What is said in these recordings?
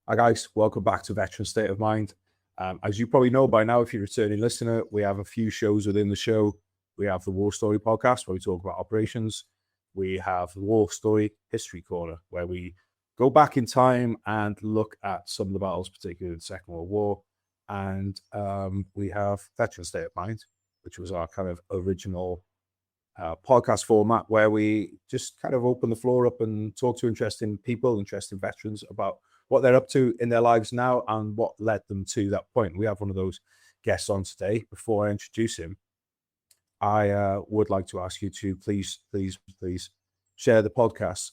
Hi guys, welcome back to Veteran State of Mind. As you probably know by now, if you're a returning listener, we have a few shows within the show. We have the War Story podcast where we talk about operations. We have the War Story History Corner where we go back in time and look at some of the battles, particularly the Second World War. And we have Veteran State of Mind, which was our kind of original podcast format where we just kind of open the floor up and talk to interesting people, interesting veterans about what they're up to in their lives now and what led them to that point. We have one of those guests on today. Before I introduce him, I would like to ask you to please share the podcast.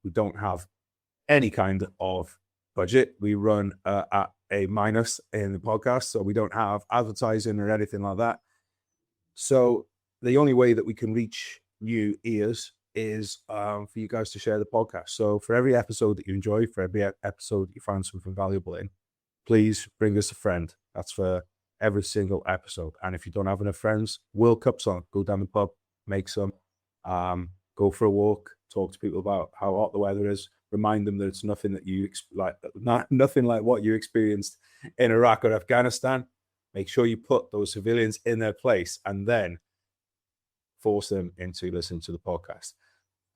We don't have any kind of budget. We run at a minus in the podcast, so we don't have advertising or anything like that. So the only way that we can reach new ears is for you guys to share the podcast. So for every episode that you enjoy, for every episode you find something valuable in, please bring us a friend. That's for every single episode. And if you don't have enough friends, World Cup's on. Go down the pub, make some, go for a walk, talk to people about how hot the weather is. Remind them that it's nothing that you nothing like what you experienced in Iraq or Afghanistan. Make sure you put those civilians in their place and then force them into listening to the podcast.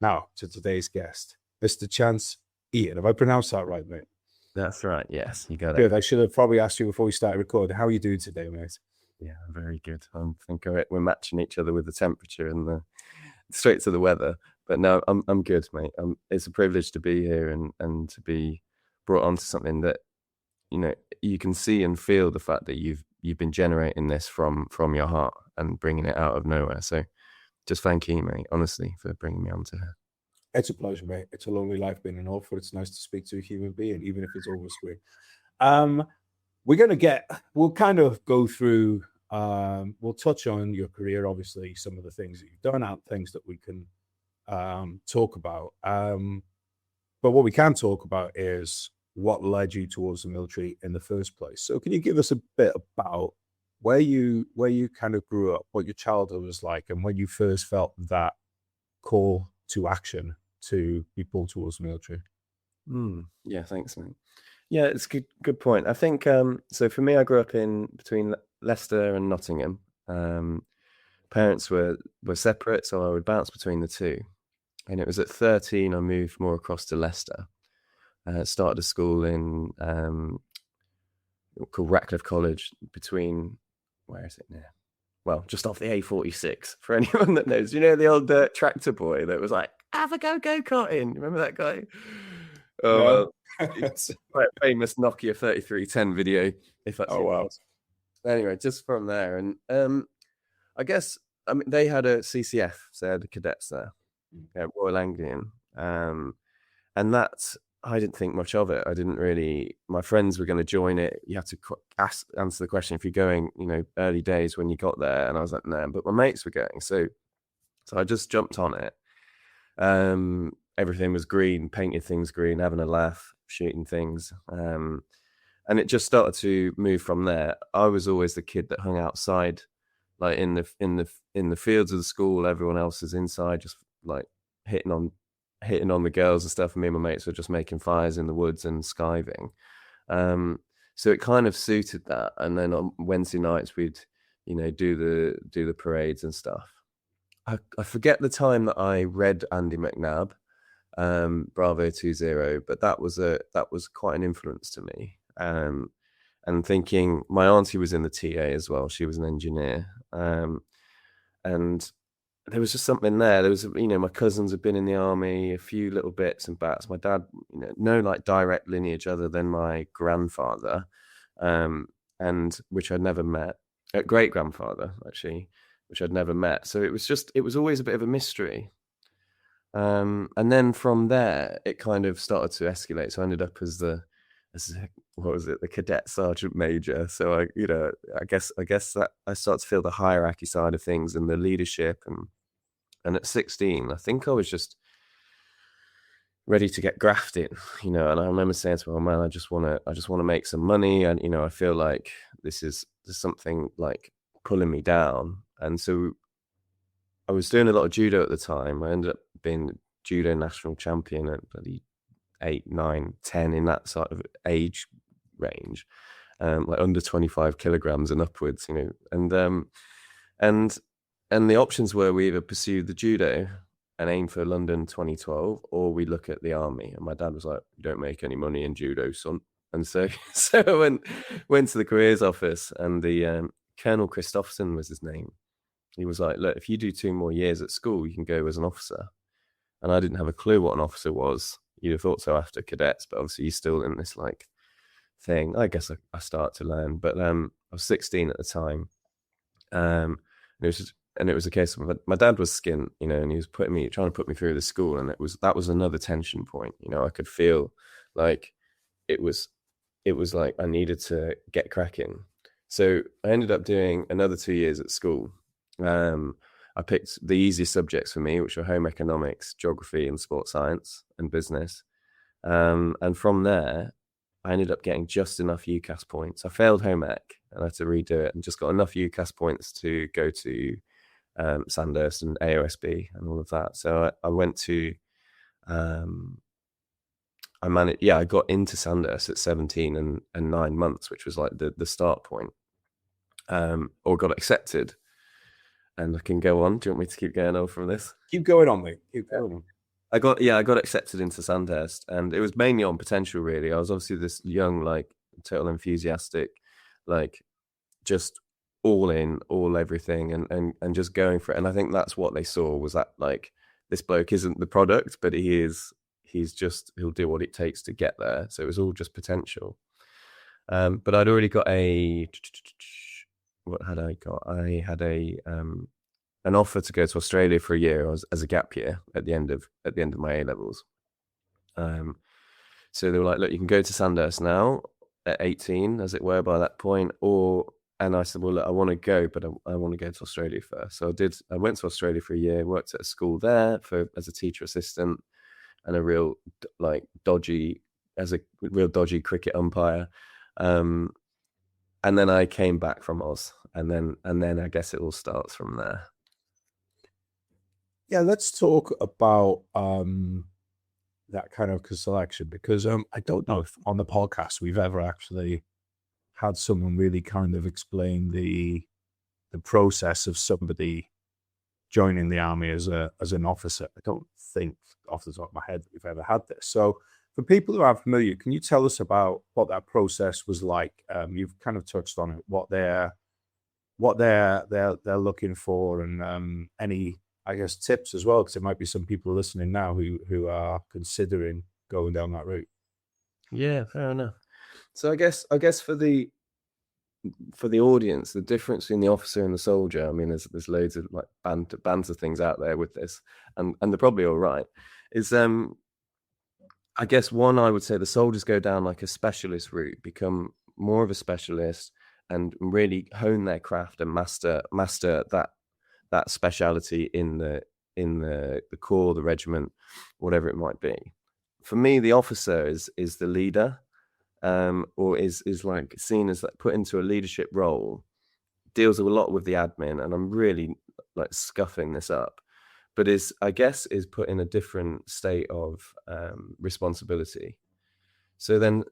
Now, to today's guest, Mr. Chance Eaton. Have I pronounced that right, mate? That's right. Yes, you got it. Good. I should have probably asked you before we started recording. How are you doing today, mate? Yeah, very good. I think we're matching each other with the temperature and straight to the weather. But no, I'm good, mate. It's a privilege to be here and to be brought onto something that, you know, you can see and feel the fact that you've been generating this from your heart and bringing it out of nowhere. So just thank you, mate, honestly, for bringing me onto here. It's a pleasure, mate. It's a lonely life being an author. It's nice to speak to a human being, even if it's over screen. We'll kind of go through, we'll touch on your career, obviously, some of the things that you've done and things that we can talk about. But what we can talk about is what led you towards the military in the first place. So can you give us a bit about where you kind of grew up, what your childhood was like, and when you first felt that call to action to be pulled towards the military? Yeah, thanks, mate. Yeah, it's a good point. I think so. For me, I grew up between Leicester and Nottingham. Parents were separate, so I would bounce between the two. And it was at 13 I moved more across to Leicester. Started a school in called Ratcliffe College between, where is it now? Well, just off the A46, for anyone that knows. You know the old tractor boy that was like, have a go-karting? Remember that guy? Oh, no. It's quite a famous Nokia 3310 video. If that's wow. Anyway, just from there. And I guess, they had a CCF, so they had the cadets there, Royal Anglian. And that's, I didn't think much of it. I didn't really. My friends were going to join it. You had to answer the question if you're going, early days when you got there. And I was like, no, but my mates were going. So I just jumped on it. Everything was green, painted things green, having a laugh, shooting things. And it just started to move from there. I was always the kid that hung outside, like in the fields of the school. Everyone else is inside, just like hitting on the girls and stuff, and me and my mates were just making fires in the woods and skiving. So it kind of suited that. And then on Wednesday nights we'd, do the parades and stuff. I forget the time that I read Andy McNabb, Bravo 20, but that was quite an influence to me. And thinking, my auntie was in the TA as well. She was an engineer. And there was just something there. There was, my cousins had been in the army, a few little bits and bats. My dad, no like direct lineage other than my grandfather, and which I'd never met. Great grandfather, actually, which I'd never met. So it was always a bit of a mystery. And then from there, it kind of started to escalate. So I ended up as the cadet sergeant major. So I guess that I started to feel the hierarchy side of things and the leadership. And at 16, I think I was just ready to get grafting, And I remember saying to my man, I just want to make some money, and I feel like there's something like pulling me down. And so I was doing a lot of judo at the time. I ended up being judo national champion at 8, 9, 10 in that sort of age range, like under 25 kilograms and upwards, you know. And the options were we either pursue the judo and aim for London 2012, or we look at the army. And my dad was like, "You don't make any money in judo, son." And so I went to the careers office, and the Colonel Christopherson was his name. He was like, "Look, if you do 2 more years at school, you can go as an officer." And I didn't have a clue what an officer was. You'd have thought so after cadets, but obviously you're still in this like thing. I guess I start to learn, but I was 16 at the time. And it was a case of my dad was skint, you know, and he was trying to put me through the school, and that was another tension point. You know, I could feel like it was like I needed to get cracking. So I ended up doing another 2 years at school. I picked the easiest subjects for me, which were home economics, geography, and sports science and business. And from there, I ended up getting just enough UCAS points. I failed home ec and I had to redo it, and just got enough UCAS points to go to Sandhurst and AOSB and all of that. So I went to, I got into Sandhurst at 17 and 9 months, which was like the start point, or got accepted. And I can go on. Do you want me to keep going on from this? Keep going on, mate. Keep going on. I got accepted into Sandhurst, and it was mainly on potential, really. I was obviously this young, like, total enthusiastic, like, just all in, all everything, and just going for it. And I think that's what they saw, was that, like, this bloke isn't the product, but he'll do what it takes to get there. So it was all just potential. But I'd already got what had I got? I had an offer to go to Australia for a year as a gap year at the end of my A levels. So they were like, "Look, you can go to Sandhurst now at 18, as it were, by that point, and I said, "Well, look, I want to go, but I want to go to Australia first." So I went to Australia for a year, worked at a school there as a teacher assistant, and a real dodgy cricket umpire. And then I came back from Oz, and then I guess it all starts from there. Yeah, let's talk about that kind of selection, because I don't know if on the podcast we've ever actually had someone really kind of explain the process of somebody joining the army as an officer. I don't think off the top of my head we've ever had this. So for people who aren't familiar, can you tell us about what that process was like? You've kind of touched on it, what they're looking for, and any, I guess, tips as well, because there might be some people listening now who are considering going down that route. Yeah, fair enough. So I guess for the audience, the difference between the officer and the soldier, I mean, there's loads of like banter things out there with this, and they're probably all right, is I guess one, I would say the soldiers go down like a specialist route, become more of a specialist, and really hone their craft and master that speciality in the corps, the regiment, whatever it might be. For me, the officer is the leader, or is like seen as like put into a leadership role, deals a lot with the admin, and I'm really like scuffing this up, but is put in a different state of responsibility. So then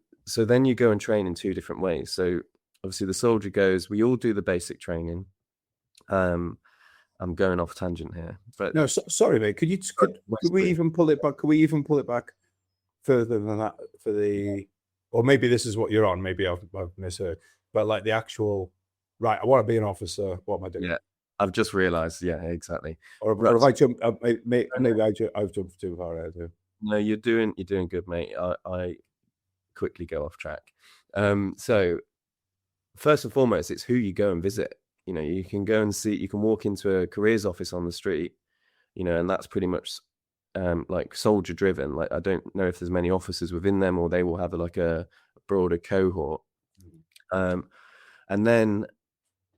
you go and train in 2 different ways. So obviously the soldier goes, we all do the basic training. I'm going off tangent here, but no, sorry, mate. Could we even pull it back? Could we even pull it back further than that for the, or maybe this is what you're on. Maybe I've misheard, but like the actual, right, I want to be an officer. What am I doing? Yeah, I've just realized. Yeah, exactly. Or if I jump, maybe I've jumped too far ahead too. No, you're doing good, mate. I quickly go off track. So first and foremost, it's who you go and visit. You know, you can go and see, you can walk into a careers office on the street, you know, and that's pretty much like soldier driven. Like, I don't know if there's many officers within them, or they will have like a broader cohort. And then,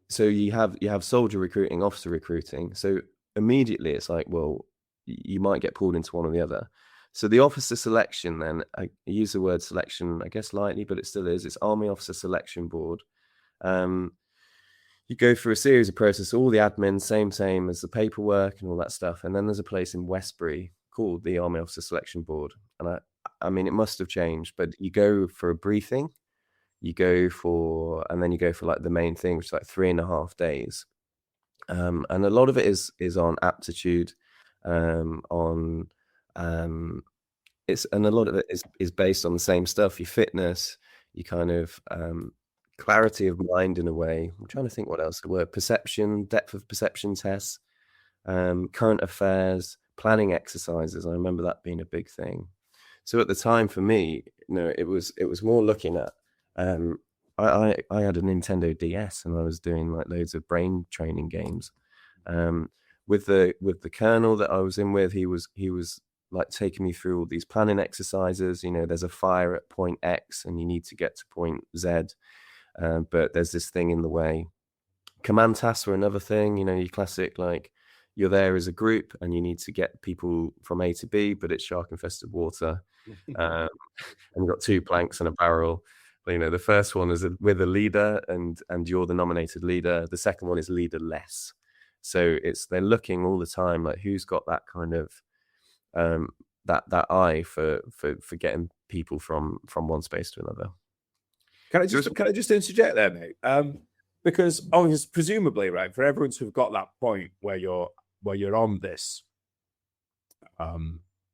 so you have soldier recruiting, officer recruiting. So immediately it's like, well, you might get pulled into one or the other. So the officer selection, then I use the word selection, I guess lightly, but it still is. It's Army Officer Selection Board. You go through a series of processes, all the admin, same as the paperwork and all that stuff. And then there's a place in Westbury called the Army Officer Selection Board. And I mean, it must have changed, but you go for a briefing, and then you go for like the main thing, which is like 3.5 days. And a lot of it is on aptitude, on and a lot of it is based on the same stuff: your fitness, your kind of clarity of mind in a way. I'm trying to think what else the word perception, depth of perception tests, current affairs, planning exercises. I remember that being a big thing. So at the time for me, it was more looking at. I had a Nintendo DS and I was doing like loads of brain training games. With the colonel that I was in with, he was like taking me through all these planning exercises. There's a fire at point X and you need to get to point Z, but there's this thing in the way. Command tasks were another thing. Your classic, like, you're there as a group and you need to get people from A to B, but it's shark infested water, and you've got 2 planks and a barrel. The first one is with a leader and you're the nominated leader. The second one is leaderless. So they're looking all the time like who's got that kind of that eye for getting people from one space to another. Can I just interject there, mate? Because obviously, presumably, right, for everyone to have got that point where you're on this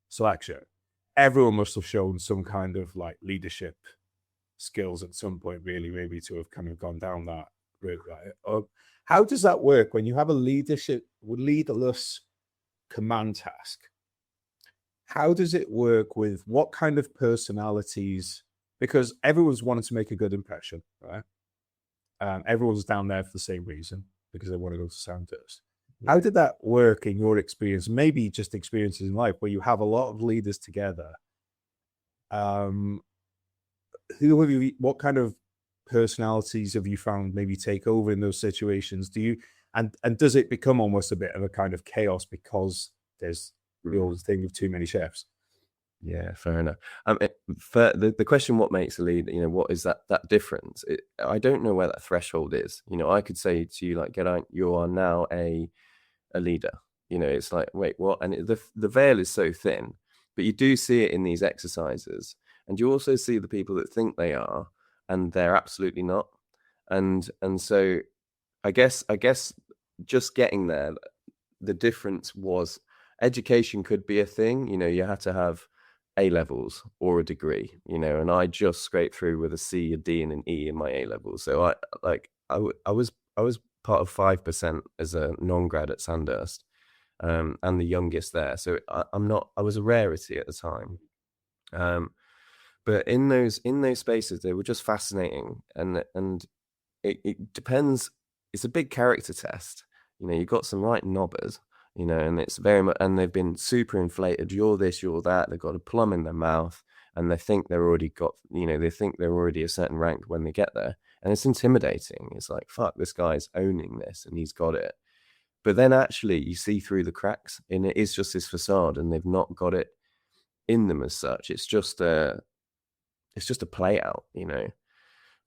selection, everyone must have shown some kind of like leadership skills at some point, really, maybe to have kind of gone down that route, right? How does that work when you have a leaderless command task? How does it work with what kind of personalities? Because everyone's wanting to make a good impression, right? Everyone's down there for the same reason, because they want to go to Soundhurst. How did that work in your experience? Maybe just experiences in life where you have a lot of leaders together. What kind of personalities have you found maybe take over in those situations? And does it become almost a bit of a kind of chaos because there's the old thing of too many chefs? Yeah, fair enough. The question, what makes a leader? What is that difference? I don't know where that threshold is. I could say to you, like, Geraint, you are now a leader. It's like, wait, what? And the veil is so thin, but you do see it in these exercises, and you also see the people that think they are, and they're absolutely not. And so, I guess just getting there, the difference was education could be a thing. You had to have A levels or a degree, and I just scraped through with a C, a D, and an E in my A levels. So I was part of 5% as a non-grad at Sandhurst, and the youngest there. So I was a rarity at the time. But in those spaces, they were just fascinating, and it depends. It's a big character test. You've got some right knobbers. And it's very much, and they've been super inflated. You're this, you're that. They've got a plum in their mouth, and they think they're already a certain rank when they get there, and it's intimidating. It's like, fuck, this guy's owning this, and he's got it. But then actually, you see through the cracks, and it is just this facade, and they've not got it in them as such. It's just a play out,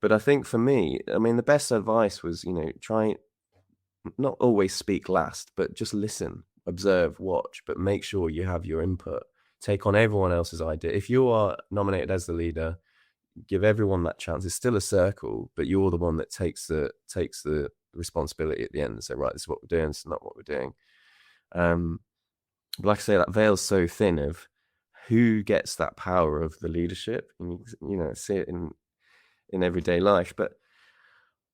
But I think for me, I mean, the best advice was, try. Not always speak last, but just listen, observe, watch, but make sure you have your input. Take on everyone else's idea. If you are nominated as the leader, give everyone that chance. It's still a circle, but you're the one that takes the responsibility at the end and say, right, this is what we're doing, this is not what we're doing. Like I say, that veil's so thin of who gets that power of the leadership. And see it in everyday life. But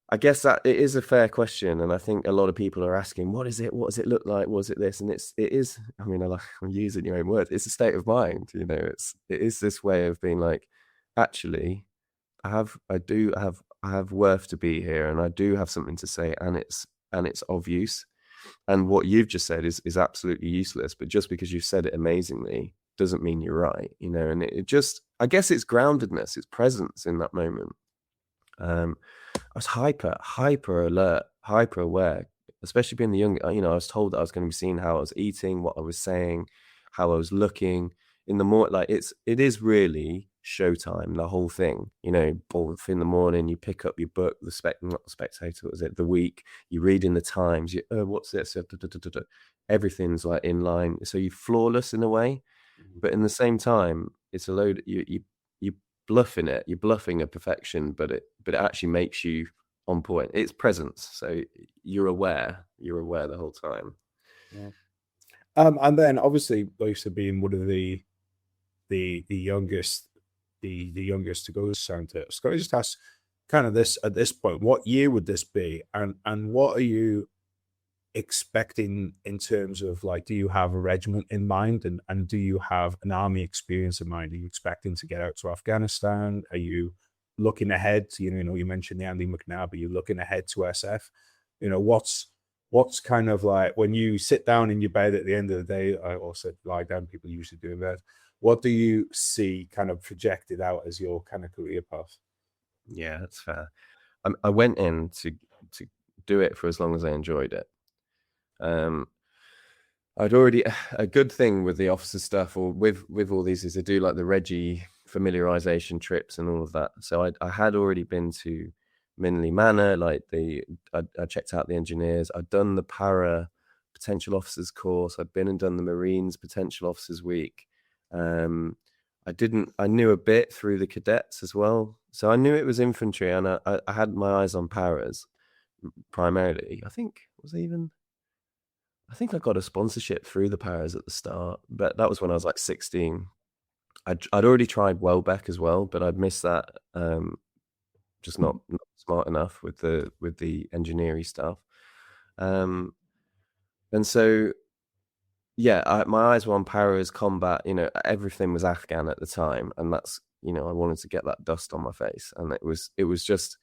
I guess that it is a fair question, and I think a lot of people are asking, "What is it? What does it look like? What is it this?" And it is. I mean, I'm using your own words. It's a state of mind. It is this way of being like, actually, I have worth to be here, and I do have something to say, and it's of use. And what you've just said is absolutely useless. But just because you've said it amazingly doesn't mean you're right. And it just, I guess, it's groundedness, it's presence in that moment. I was hyper alert, hyper aware, especially being the young. I was told that I was going to be seeing how I was eating, what I was saying, how I was looking. In the morning, like it is really showtime. The whole thing, both in the morning, you pick up your book, not the Spectator, was it? The Week. You read in the Times. What's this? Everything's like in line. So you're flawless in a way, but in the same time, it's a load. You bluffing it. You're bluffing a perfection, but it actually makes you on point. It's presence, so you're aware. You're aware the whole time. Yeah. And then obviously, Lisa being one of the youngest, the youngest to go to Scientist. Can I just ask, kind of this at this point, what year would this be, and what are you expecting in terms of, like, do you have a regiment in mind, and do you have an army experience in mind? Are you expecting to get out to Afghanistan? Are you looking ahead to, you mentioned the Andy McNabb, are you looking ahead to SF? What's kind of like, when you sit down in your bed at the end of the day, I also lie down, people usually do in bed, what do you see kind of projected out as your kind of career path? Yeah, that's fair. I went in to do it for as long as I enjoyed it. I'd already, a good thing with the officer stuff, or with all these, is they do like the Reggie familiarization trips and all of that. So I had already been to Minley Manor, like I checked out the engineers. I'd done the para potential officers course. I'd been and done the Marines potential officers week. I knew a bit through the cadets as well. So I knew it was infantry, and I had my eyes on paras primarily. I think I got a sponsorship through the paras at the start, but that was when I was like 16. I'd already tried Welbeck as well, but I'd missed that. Just not smart enough with the engineering stuff. And so, yeah, my eyes were on paras, combat. Everything was Afghan at the time, and that's, I wanted to get that dust on my face, and it was just,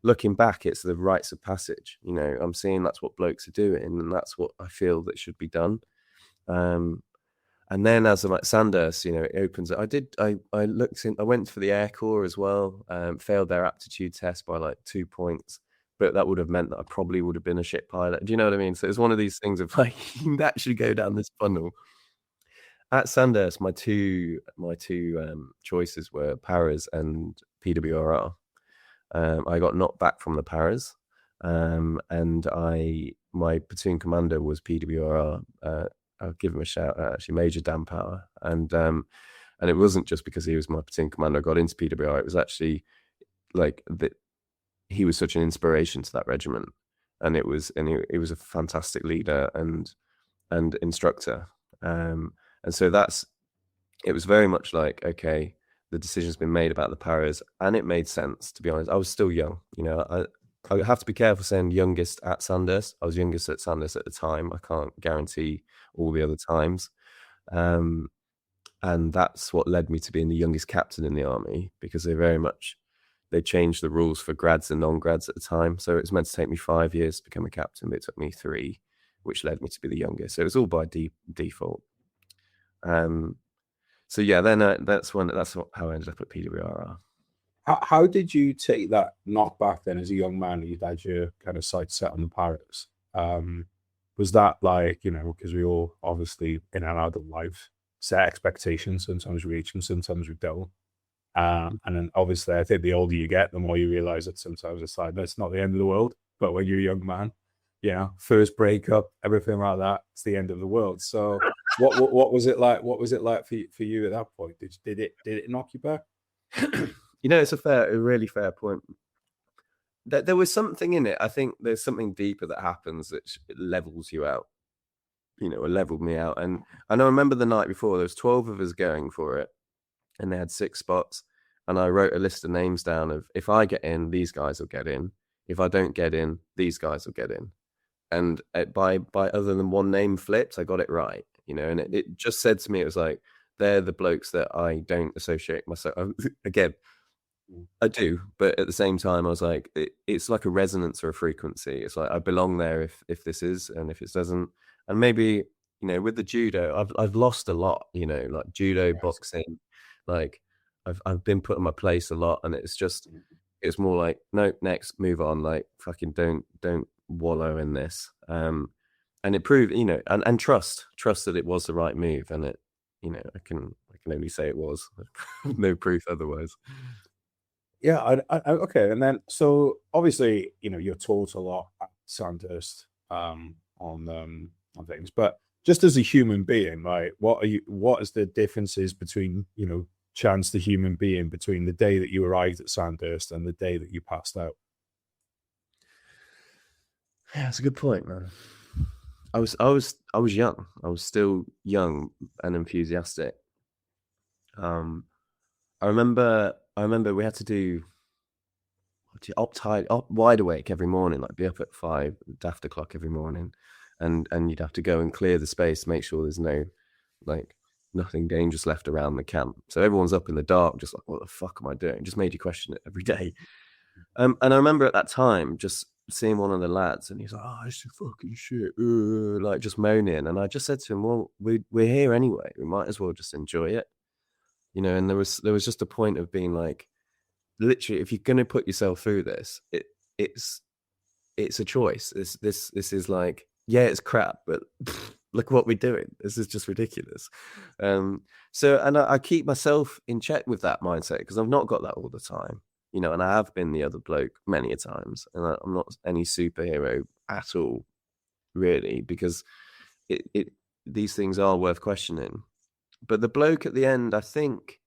looking back, it's the rites of passage. I'm seeing that's what blokes are doing, and that's what I feel that should be done. And then as I'm at Sandhurst, it opens. I looked in. I went for the Air Corps as well. Failed their aptitude test by like 2 points, but that would have meant that I probably would have been a ship pilot. Do you know what I mean? So it's one of these things of like, you naturally go down this funnel. At Sandhurst, my two choices were paras and PWRR. I got knocked back from the paras, and my platoon commander was PWRR. I'll give him a shout out, actually, Major Dan Power, and it wasn't just because he was my platoon commander I got into PWR. It was actually like that he was such an inspiration to that regiment, and he was a fantastic leader and instructor, and so it was very much like, okay, the decision's been made about the paras, and it made sense, to be honest. I was still young, I have to be careful saying youngest at Sandhurst. I was youngest at Sandhurst at the time. I can't guarantee all the other times. And that's what led me to being the youngest captain in the army, because they changed the rules for grads and non-grads at the time. So it was meant to take me 5 years to become a captain, but it took me 3, which led me to be the youngest. So it was all by default. So yeah, then that's how I ended up at PWRR. How did you take that knockback then as a young man? You had your kind of sights set on the Pirates. Was that like, because we all obviously in our adult life set expectations, sometimes we reach them, sometimes we don't. And then obviously I think the older you get, the more you realize that sometimes it's like, that's not the end of the world. But when you're a young man, first breakup, everything like that, it's the end of the world. So what was it like? What was it like for you at that point? Did it knock you back? It's a really fair point. There was something in it. I think there's something deeper that happens that levels you out. It leveled me out. And I remember the night before, there was 12 of us going for it, and they had 6 spots. And I wrote a list of names down of, if I get in, these guys will get in. If I don't get in, these guys will get in. And by other than one name flipped, I got it right. And it just said to me, it was like, they're the blokes that I don't associate myself. Again, I do, but at the same time, I was like, it's like a resonance or a frequency. It's like I belong there if this is, and if it doesn't. And maybe, with the judo, I've lost a lot. Like judo, boxing, like I've been put in my place a lot, and it's more like, no, next, move on. Like, fucking don't wallow in this. And it proved, and trust that it was the right move, and it, I can only say it was. No proof otherwise. Yeah, okay. And then, so obviously, you're taught a lot at Sandhurst on things, but just as a human being, like, what is the differences between, chance the human being between the day that you arrived at Sandhurst and the day that you passed out? Yeah, that's a good point, man. I was young. I was still young and enthusiastic. I remember we had to do wide awake every morning, like be up at 5, daft o'clock every morning, and you'd have to go and clear the space, make sure there's no like nothing dangerous left around the camp. So everyone's up in the dark, just like, what the fuck am I doing? Just made you question it every day. And I remember at that time just seeing one of the lads, and he's like, "Oh, it's fucking shit," like just moaning. And I just said to him, "Well, we're here anyway. We might as well just enjoy it, you know." And there was just a point of being like, literally, if you're going to put yourself through this, it's a choice. This is like, yeah, it's crap, but look what we're doing. This is just ridiculous. So, and I keep myself in check with that mindset because I've not got that all the time, you know, and I have been the other bloke many a times, and I'm not any superhero at all, really, because these things are worth questioning. But the bloke at the end, I think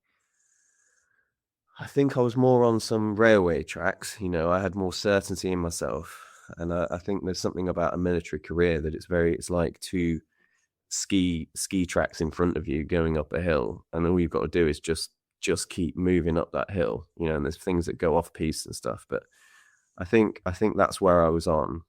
I was more on some railway tracks. You know, I had more certainty in myself, and I think there's something about a military career that it's like two ski tracks in front of you going up a hill, and all you've got to do is just keep moving up that hill. You know, and there's things that go off piste and stuff. But I think that's where I was on.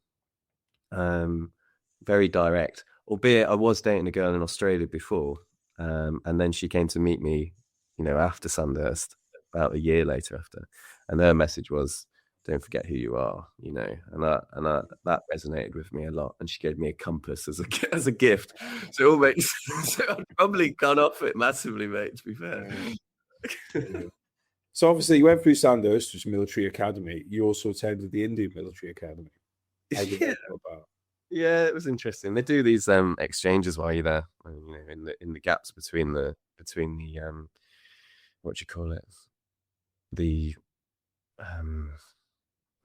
Very direct, albeit I was dating a girl in Australia before, and then she came to meet me, you know, after Sandhurst, about a year later after, and her message was, "Don't forget who you are," you know, and that resonated with me a lot. And she gave me a compass as a gift, so it all makes sense. So I've probably gone off it massively, mate. To be fair. So obviously you went through Sandhurst, which is a military academy. You also attended the Indian Military Academy. How did that go about? Yeah, it was interesting. They do these exchanges while you're there, you know, in the gaps between the what do you call it? The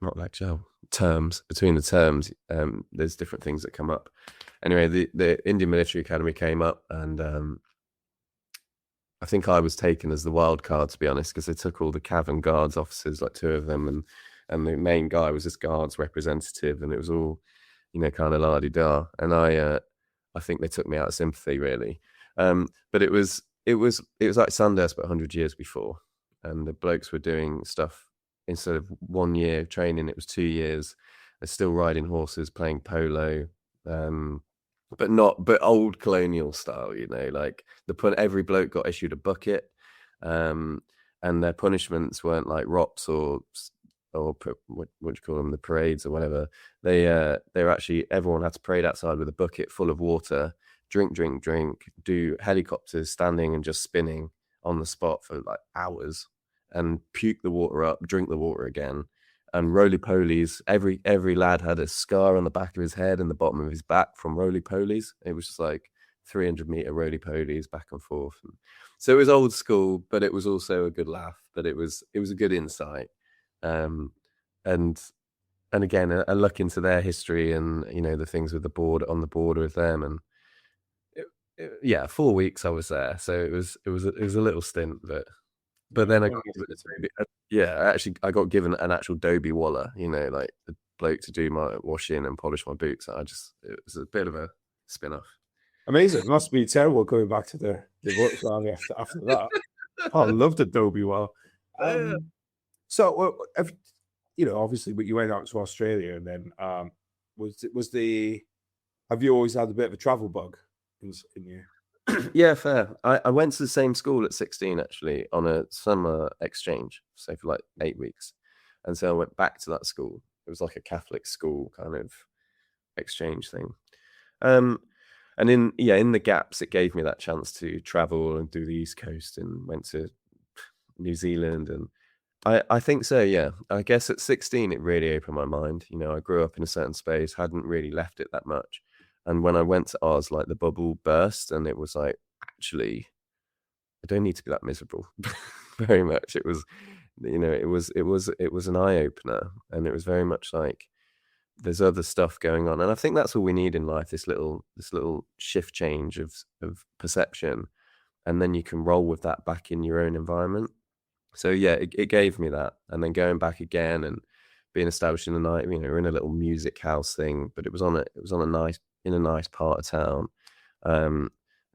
not lecture, terms. Between the terms, there's different things that come up. Anyway, the Indian Military Academy came up, and I think I was taken as the wild card, to be honest, because they took all the Cav and Guards officers, like 2 of them, and the main guy was this Guards representative, and it was all, you know, kind of la-di-da. And I think they took me out of sympathy, really. But it was like Sandhurst, but 100 years before, and the blokes were doing stuff. Instead of 1 year training, it was 2 years. They're still riding horses, playing polo, but old colonial style, you know, like every bloke got issued a bucket, and their punishments weren't like ROPS or what do you call them, the parades or whatever. They were actually, everyone had to parade outside with a bucket full of water, drink, do helicopters standing and just spinning on the spot for like hours, and puke the water up, drink the water again, and roly-polies. Every lad had a scar on the back of his head and the bottom of his back from roly-polies. It was just like 300-meter roly-polies back and forth. And so it was old school, but it was also a good laugh. But it was a good insight, and again a look into their history, and you know, the things with the border with them. And yeah, 4 weeks I was there, so it was a little stint, but then I got given an actual Dobie Waller, you know, like the bloke to do my washing and polish my boots. It was a bit of a spin-off. Amazing. It must be terrible going back to the works army after that. Oh, I loved Dobie Waller. So, you know, obviously, but you went out to Australia, and then have you always had a bit of a travel bug in you? Yeah, fair. I went to the same school at 16, actually, on a summer exchange, so for like 8 weeks. And so I went back to that school. It was like a Catholic school kind of exchange thing. And in the gaps, it gave me that chance to travel and do the East Coast, and went to New Zealand. And I think so, yeah. I guess at 16, it really opened my mind. You know, I grew up in a certain space, hadn't really left it that much. And when I went to Oz, like the bubble burst, and it was like, actually, I don't need to be that miserable. Very much. It was, you know, it was an eye opener, and it was very much like there's other stuff going on. And I think that's all we need in life, this little shift change of perception. and then you can roll with that back in your own environment. So yeah, it gave me that, and then going back again and being established in the night. We're in a little music house thing, but it was on a nice part of town,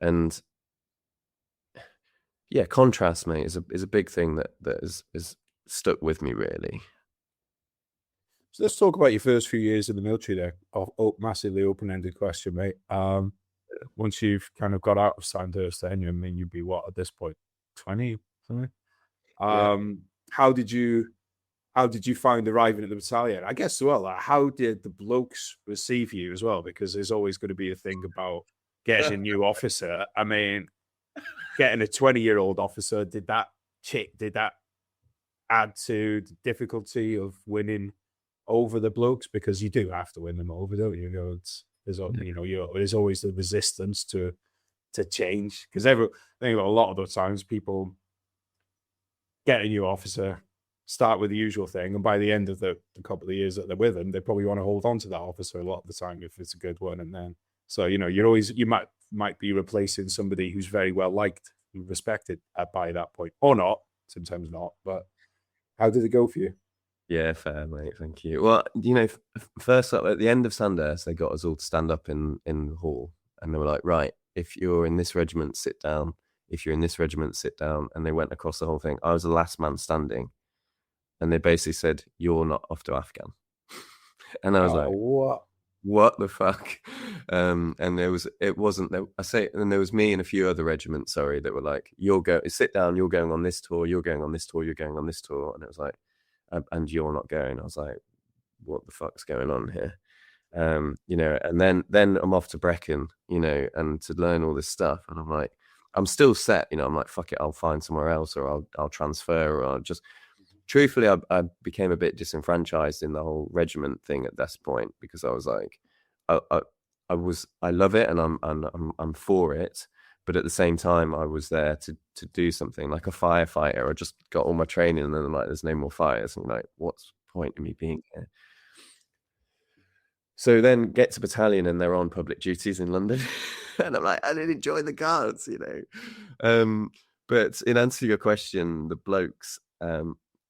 and yeah, contrast, mate, is a big thing that is stuck with me really. So let's talk about your first few years in the military there. Massively open-ended question, mate. Once you've kind of got out of Sandhurst, then you'd be what at this point, 20 something? Yeah. How did you find arriving at the battalion? I guess as well, like, how did the blokes receive you as well? Because there's always going to be a thing about getting a new officer. I mean, getting a 20-year-old officer, did that add to the difficulty of winning over the blokes? Because you do have to win them over, don't you? There's always the resistance to change, because I think a lot of the times people get a new officer, start with the usual thing, and by the end of the couple of years that they're with them, they probably want to hold on to that officer a lot of the time if it's a good one. And then you might be replacing somebody who's very well liked and respected by that point, or not. Sometimes not. But how did it go for you? Yeah, fair, mate. Thank you. Well, first up at the end of Sandhurst, they got us all to stand up in the hall, and they were like, "Right, if you're in this regiment, sit down. If you're in this regiment, sit down." And they went across the whole thing. I was the last man standing, and they basically said, "You're not off to Afghan." And I was like, "What the fuck?" And there was me and a few other regiments, that were like, sit down, you're going on this tour, you're going on this tour, you're going on this tour. And it was like, and you're not going. I was like, what the fuck's going on here? And then I'm off to Brecon, and to learn all this stuff. And I'm like, I'm still set, I'm like, fuck it, I'll find somewhere else, or I'll transfer, or I'll just, truthfully, I became a bit disenfranchised in the whole regiment thing at this point, because I was like, I love it, and I'm for it, but at the same time, I was there to do something like a firefighter. I just got all my training, and then I'm like, there's no more fires, and I'm like, what's the point of me being here? So then get to battalion, and they're on public duties in London, and I'm like, I didn't enjoy the guards, But in answer to your question, the blokes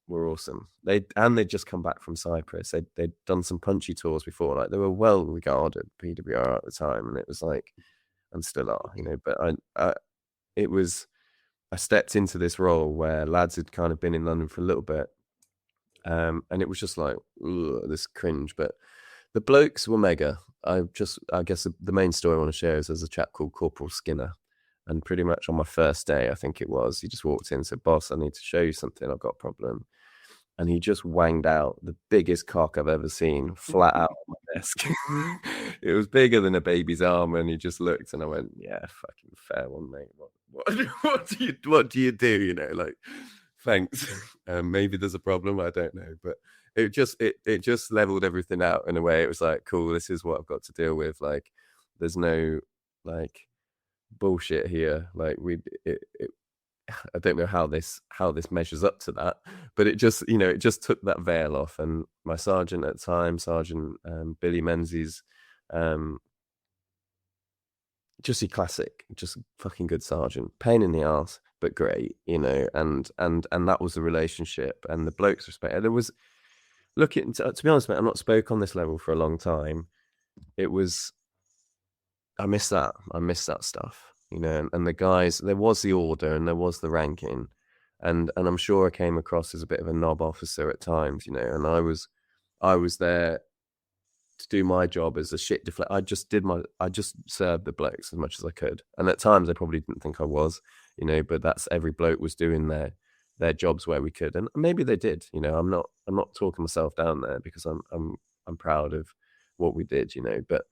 were awesome. They'd just come back from Cyprus. They'd done some punchy tours before. Like, they were well regarded PWR at the time, and it was like, and still are, But I stepped into this role where lads had kind of been in London for a little bit, and it was just like, this cringe. But the blokes were mega. I guess the main story I want to share is there's a chap called Corporal Skinner. And pretty much on my first day, I think it was, he just walked in and said, "Boss, I need to show you something. I've got a problem." And he just wanged out the biggest cock I've ever seen, flat out on my desk. It was bigger than a baby's arm. And he just looked, and I went, "Yeah, fucking fair one, mate. What do you do? Like, thanks. Maybe there's a problem. I don't know." But it just leveled everything out in a way. It was like, cool, this is what I've got to deal with. Like, there's no like bullshit here. Like, I don't know how this measures up to that, but it just took that veil off. And my sergeant at the time, Sergeant Billy Menzies, just a classic, just fucking good sergeant, pain in the ass, but great, and that was the relationship, and the blokes respect. There was, to be honest, mate, I've not spoke on this level for a long time. It was, I miss that stuff, and the guys, there was the order and there was the ranking, and I'm sure I came across as a bit of a knob officer at times, and I was there to do my job as a shit deflect. I just served the blokes as much as I could, and at times they probably didn't think I was, but that's, every bloke was doing their jobs where we could, and maybe they did. I'm not talking myself down there, because I'm proud of what we did, but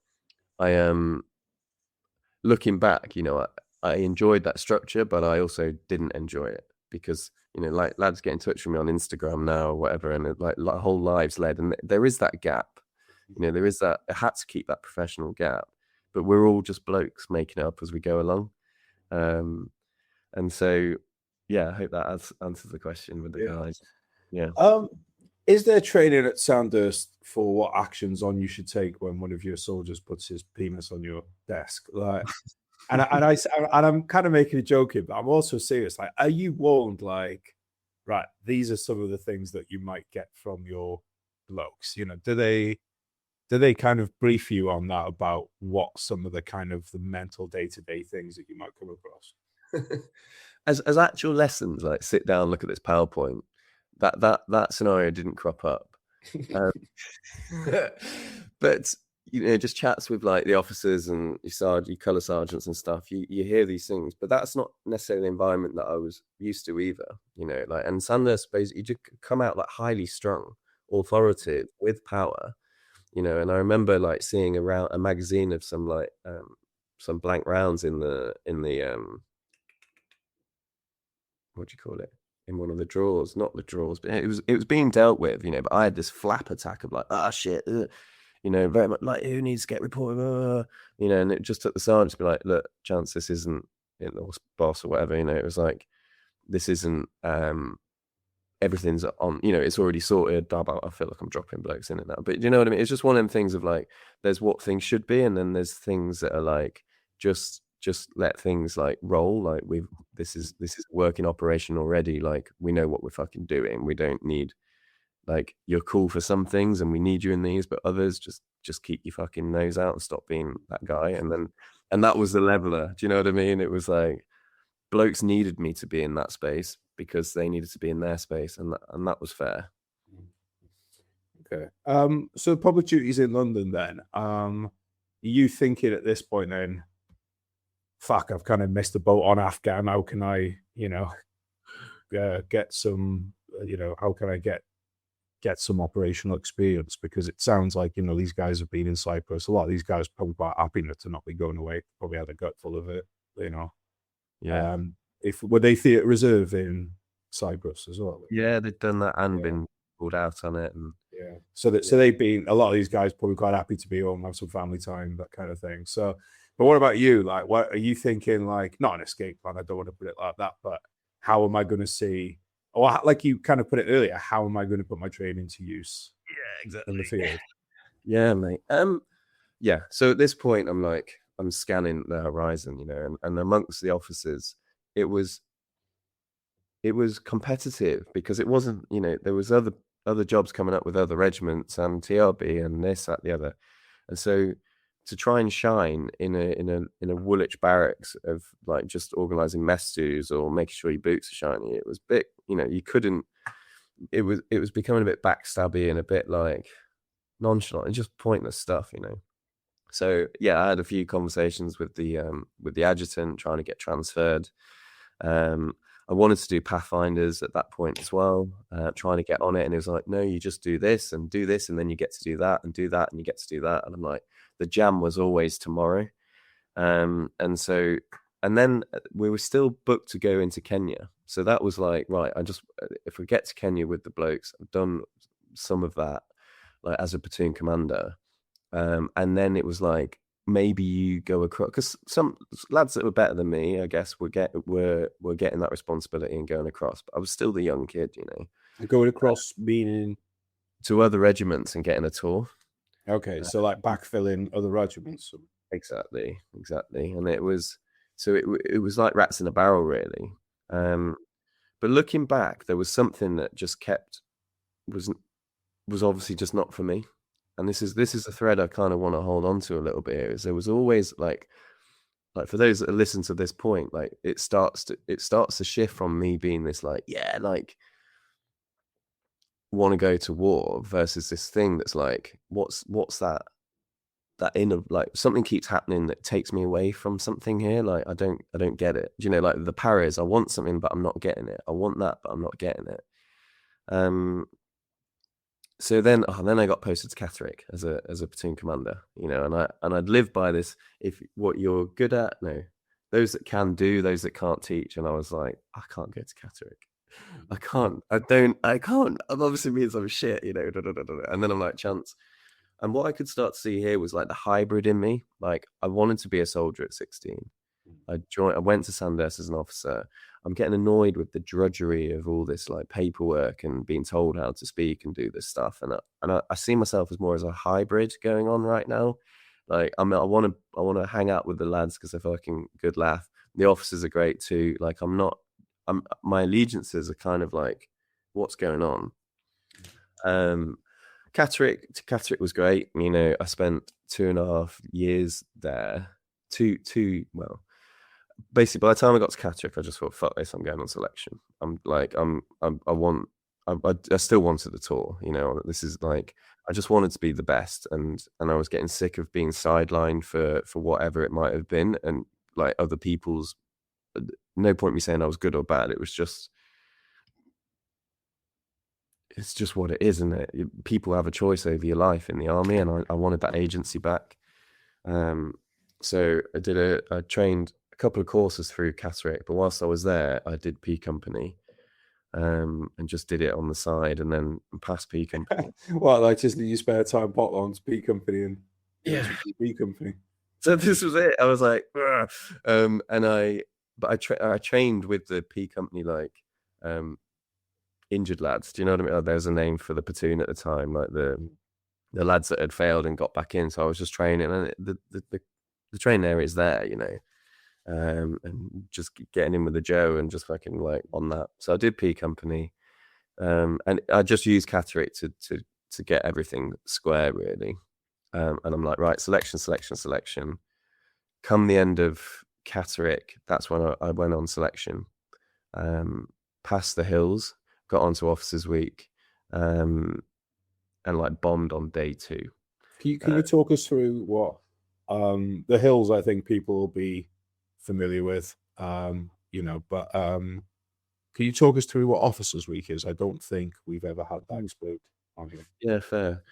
I am. Looking back, I enjoyed that structure, but I also didn't enjoy it, because, like, lads get in touch with me on Instagram now or whatever, and like whole lives led, and there is that gap, there is that, I had to keep that professional gap, but we're all just blokes making it up as we go along. And so, yeah, I hope that answers the question with the guys. Yeah. Is there training at Sandhurst for what actions on you should take when one of your soldiers puts his penis on your desk? Like, And I'm kind of making a joke here, but I'm also serious. Like, are you warned? Like, right, these are some of the things that you might get from your blokes. You know, do they kind of brief you on that about what some of the kind of the mental day-to-day things that you might come across? As actual lessons, like sit down, look at this PowerPoint. That scenario didn't crop up. Um, but just chats with like the officers and your color sergeants and stuff. You hear these things, but that's not necessarily the environment that I was used to either. Like, and Sandhurst basically you just come out like highly strung, authoritative, with power. And I remember like seeing a magazine of some blank rounds in the what do you call it, in one of the drawers, not the drawers, but it was being dealt with, but I had this flap attack of like, shit, very much like, who needs to get reported, and it just took the sergeant to be like, look, Chance, this isn't, or boss or whatever, it was like, this isn't, everything's on, it's already sorted. I feel like I'm dropping blokes in it now, but you know what I mean? It's just one of them things of like, there's what things should be, and then there's things that are like, just let things like roll. Like this is a working operation already. Like we know what we're fucking doing. We don't need, like, you're cool for some things and we need you in these, but others just keep your fucking nose out and stop being that guy. And that was the leveler. Do you know what I mean? It was like blokes needed me to be in that space because they needed to be in their space, and that was fair. Okay. So public duties in London then. Are you thinking at this point then, fuck, I've kind of missed the boat on Afghan. How can I, get some, how can I get some operational experience? Because it sounds like, these guys have been in Cyprus. A lot of these guys probably quite happy to not be going away. Probably had a gut full of it, Yeah. Were they theatre reserve in Cyprus as well? Yeah, they'd done that and been pulled out on it. And yeah. So they've been, a lot of these guys probably quite happy to be home, have some family time, that kind of thing. So, but what about you? Like, what are you thinking? Like, not an escape plan, I don't want to put it like that, but how am I going to see, or like you kind of put it earlier, how am I going to put my training to use? Yeah, exactly. In the field. Yeah, mate. Yeah. So at this point, I'm scanning the horizon, and amongst the officers, it was competitive because it wasn't, there was other jobs coming up with other regiments and TRB and this, that, the other, and so to try and shine in a Woolwich barracks of like just organizing mess stews or making sure your boots are shiny, it was a bit, you couldn't. It was becoming a bit backstabby and a bit like nonchalant and just pointless stuff, So yeah, I had a few conversations with the adjutant trying to get transferred. I wanted to do Pathfinders at that point as well, trying to get on it, and it was like, no, you just do this, and then you get to do that, and you get to do that, and I'm like, the jam was always tomorrow, and then we were still booked to go into Kenya, so that was like, right, if we get to Kenya with the blokes, I've done some of that, like as a platoon commander, and then it was like, maybe you go across, because some lads that were better than me, I guess, were getting that responsibility and going across. But I was still the young kid, Going across, meaning to other regiments and getting a tour. Okay, so like backfilling other regiments. Exactly, and it was like rats in a barrel, really. But looking back, there was something that just was obviously just not for me. And this is a thread I kind of want to hold on to a little bit here, is there was always like for those that listen to this point, like it starts to shift from me being this like, yeah, like want to go to war versus this thing that's like, what's that inner, like something keeps happening that takes me away from something here. Like I don't get it. Like the para is, I want something, but I'm not getting it. I want that, but I'm not getting it. So then I got posted to Catterick as a platoon commander, and I'd live by this: if what you're good at, no, those that can do, those that can't teach. And I was like, I can't go to Catterick. I can't. It obviously means I'm shit, And then I'm like, chance. And what I could start to see here was like the hybrid in me. Like I wanted to be a soldier at 16. I went to Sandhurst as an officer. I'm getting annoyed with the drudgery of all this like paperwork and being told how to speak and do this stuff. And I see myself as more as a hybrid going on right now. Like, I mean, I want to hang out with the lads because they're fucking good laugh. The officers are great too. Like, my allegiances are kind of like, what's going on? Catterick was great. You know, I spent 2.5 years there. Well, basically, by the time I got to Catterick, I just thought, fuck this, I'm going on selection. I still wanted the tour. You know, this is like, I just wanted to be the best, and I was getting sick of being sidelined for whatever it might have been, and like other people's. No point me saying I was good or bad. It was just, it's just what it is, isn't it? People have a choice over your life in the army, and I wanted that agency back. So I trained a couple of courses through Catterick, but whilst I was there, I did P Company, and just did it on the side, and then passed P Company. Well, like just you spare time pot on to P Company and P Company. So this was it. I was like, I trained with the P Company, like, injured lads. Do you know what I mean? There's a name for the platoon at the time, like the lads that had failed and got back in. So I was just training, and the training area is there, you know, and just getting in with the Joe and just fucking like on that. So I did P Company, and I just used Catterick to get everything square, really. And I'm like, right, selection. Come the end of Catterick, that's when I went on selection. Passed the hills, got onto Officers Week, and like bombed on day 2. Can you talk us through what the hills? I think people will be familiar with, you know, but can you talk us through what Officers Week is? I don't think we've ever had that explained on here. Yeah, fair.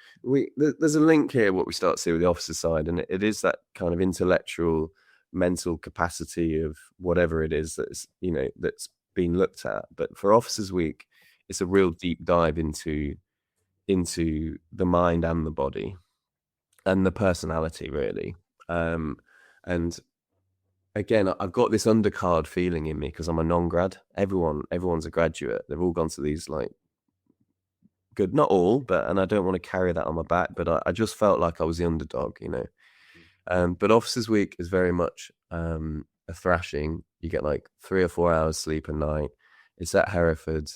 There's a link here, what we start to see with the officer side, and it is that kind of intellectual, mental capacity of whatever it is that's, you know, that's been looked at. But for Officers Week, it's a real deep dive into the mind and the body and the personality, really. And again, I've got this undercard feeling in me because I'm a non-grad. Everyone's a graduate. They've all gone to these, like, good, not all, but, and I don't want to carry that on my back, but I just felt like I was the underdog, you know. But Officers Week is very much a thrashing. You get like 3 or 4 hours sleep a night. It's at Hereford.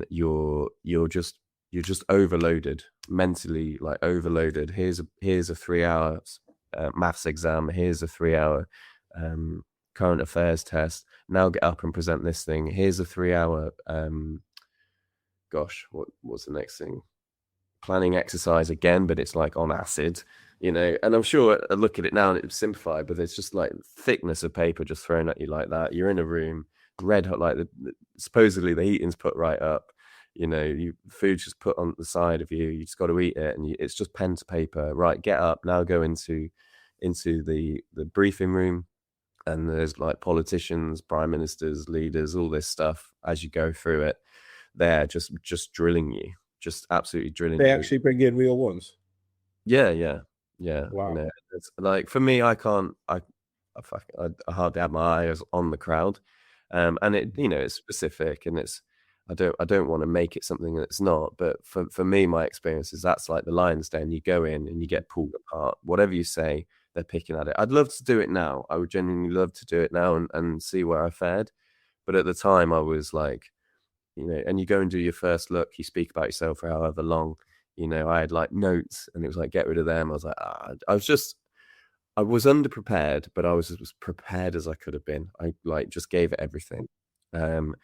You're just overloaded, mentally, like overloaded. Here's a 3 hours maths exam. Here's a 3 hour current affairs test. Now get up and present this thing. Here's a 3 hour what's the next thing? Planning exercise again, but it's like on acid, you know. And I'm sure I look at it now and it's simplified, but it's just like thickness of paper just thrown at you like that. You're in a room, red hot, like supposedly the heating's put right up, you know, food's just put on the side of you. You just got to eat it, and it's just pen to paper. Right, get up now, go into the briefing room, and there's like politicians, prime ministers, leaders, all this stuff as you go through it. They're just drilling you, just absolutely drilling you. They actually bring in real ones? Yeah. Wow. You know, it's like, for me, I hardly have my eyes on the crowd, and it, you know, it's specific, and it's, I don't want to make it something that it's not, but for me, my experience is that's like the lion's den. You go in and you get pulled apart. Whatever you say, they're picking at it. I'd love to do it now. I would genuinely love to do it now and see where I fared. But at the time, I was like, you know, and you go and do your first look, you speak about yourself for however long, you know. I had like notes, and it was like, get rid of them. I was like, I was underprepared, but I was as prepared as I could have been. I like just gave it everything. And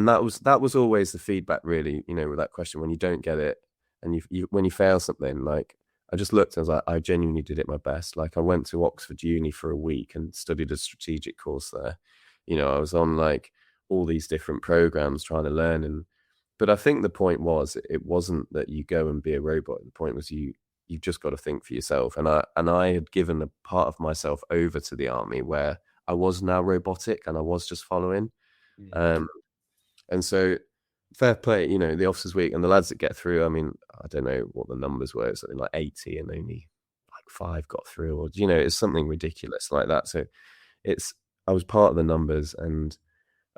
that was always the feedback, really, you know, with that question. When you don't get it, and you when you fail something, like, I just looked, and I was like, I genuinely did it my best. Like, I went to Oxford Uni for a week and studied a strategic course there. You know, I was on like all these different programs trying to learn. But I think the point was, it wasn't that you go and be a robot. The point was you've just got to think for yourself. And I had given a part of myself over to the army where I was now robotic and I was just following. And so, fair play, you know, the Officers Week and the lads that get through. I mean, I don't know what the numbers were, something like 80, and only like 5 got through, or, you know, it's something ridiculous like that. So I was part of the numbers, and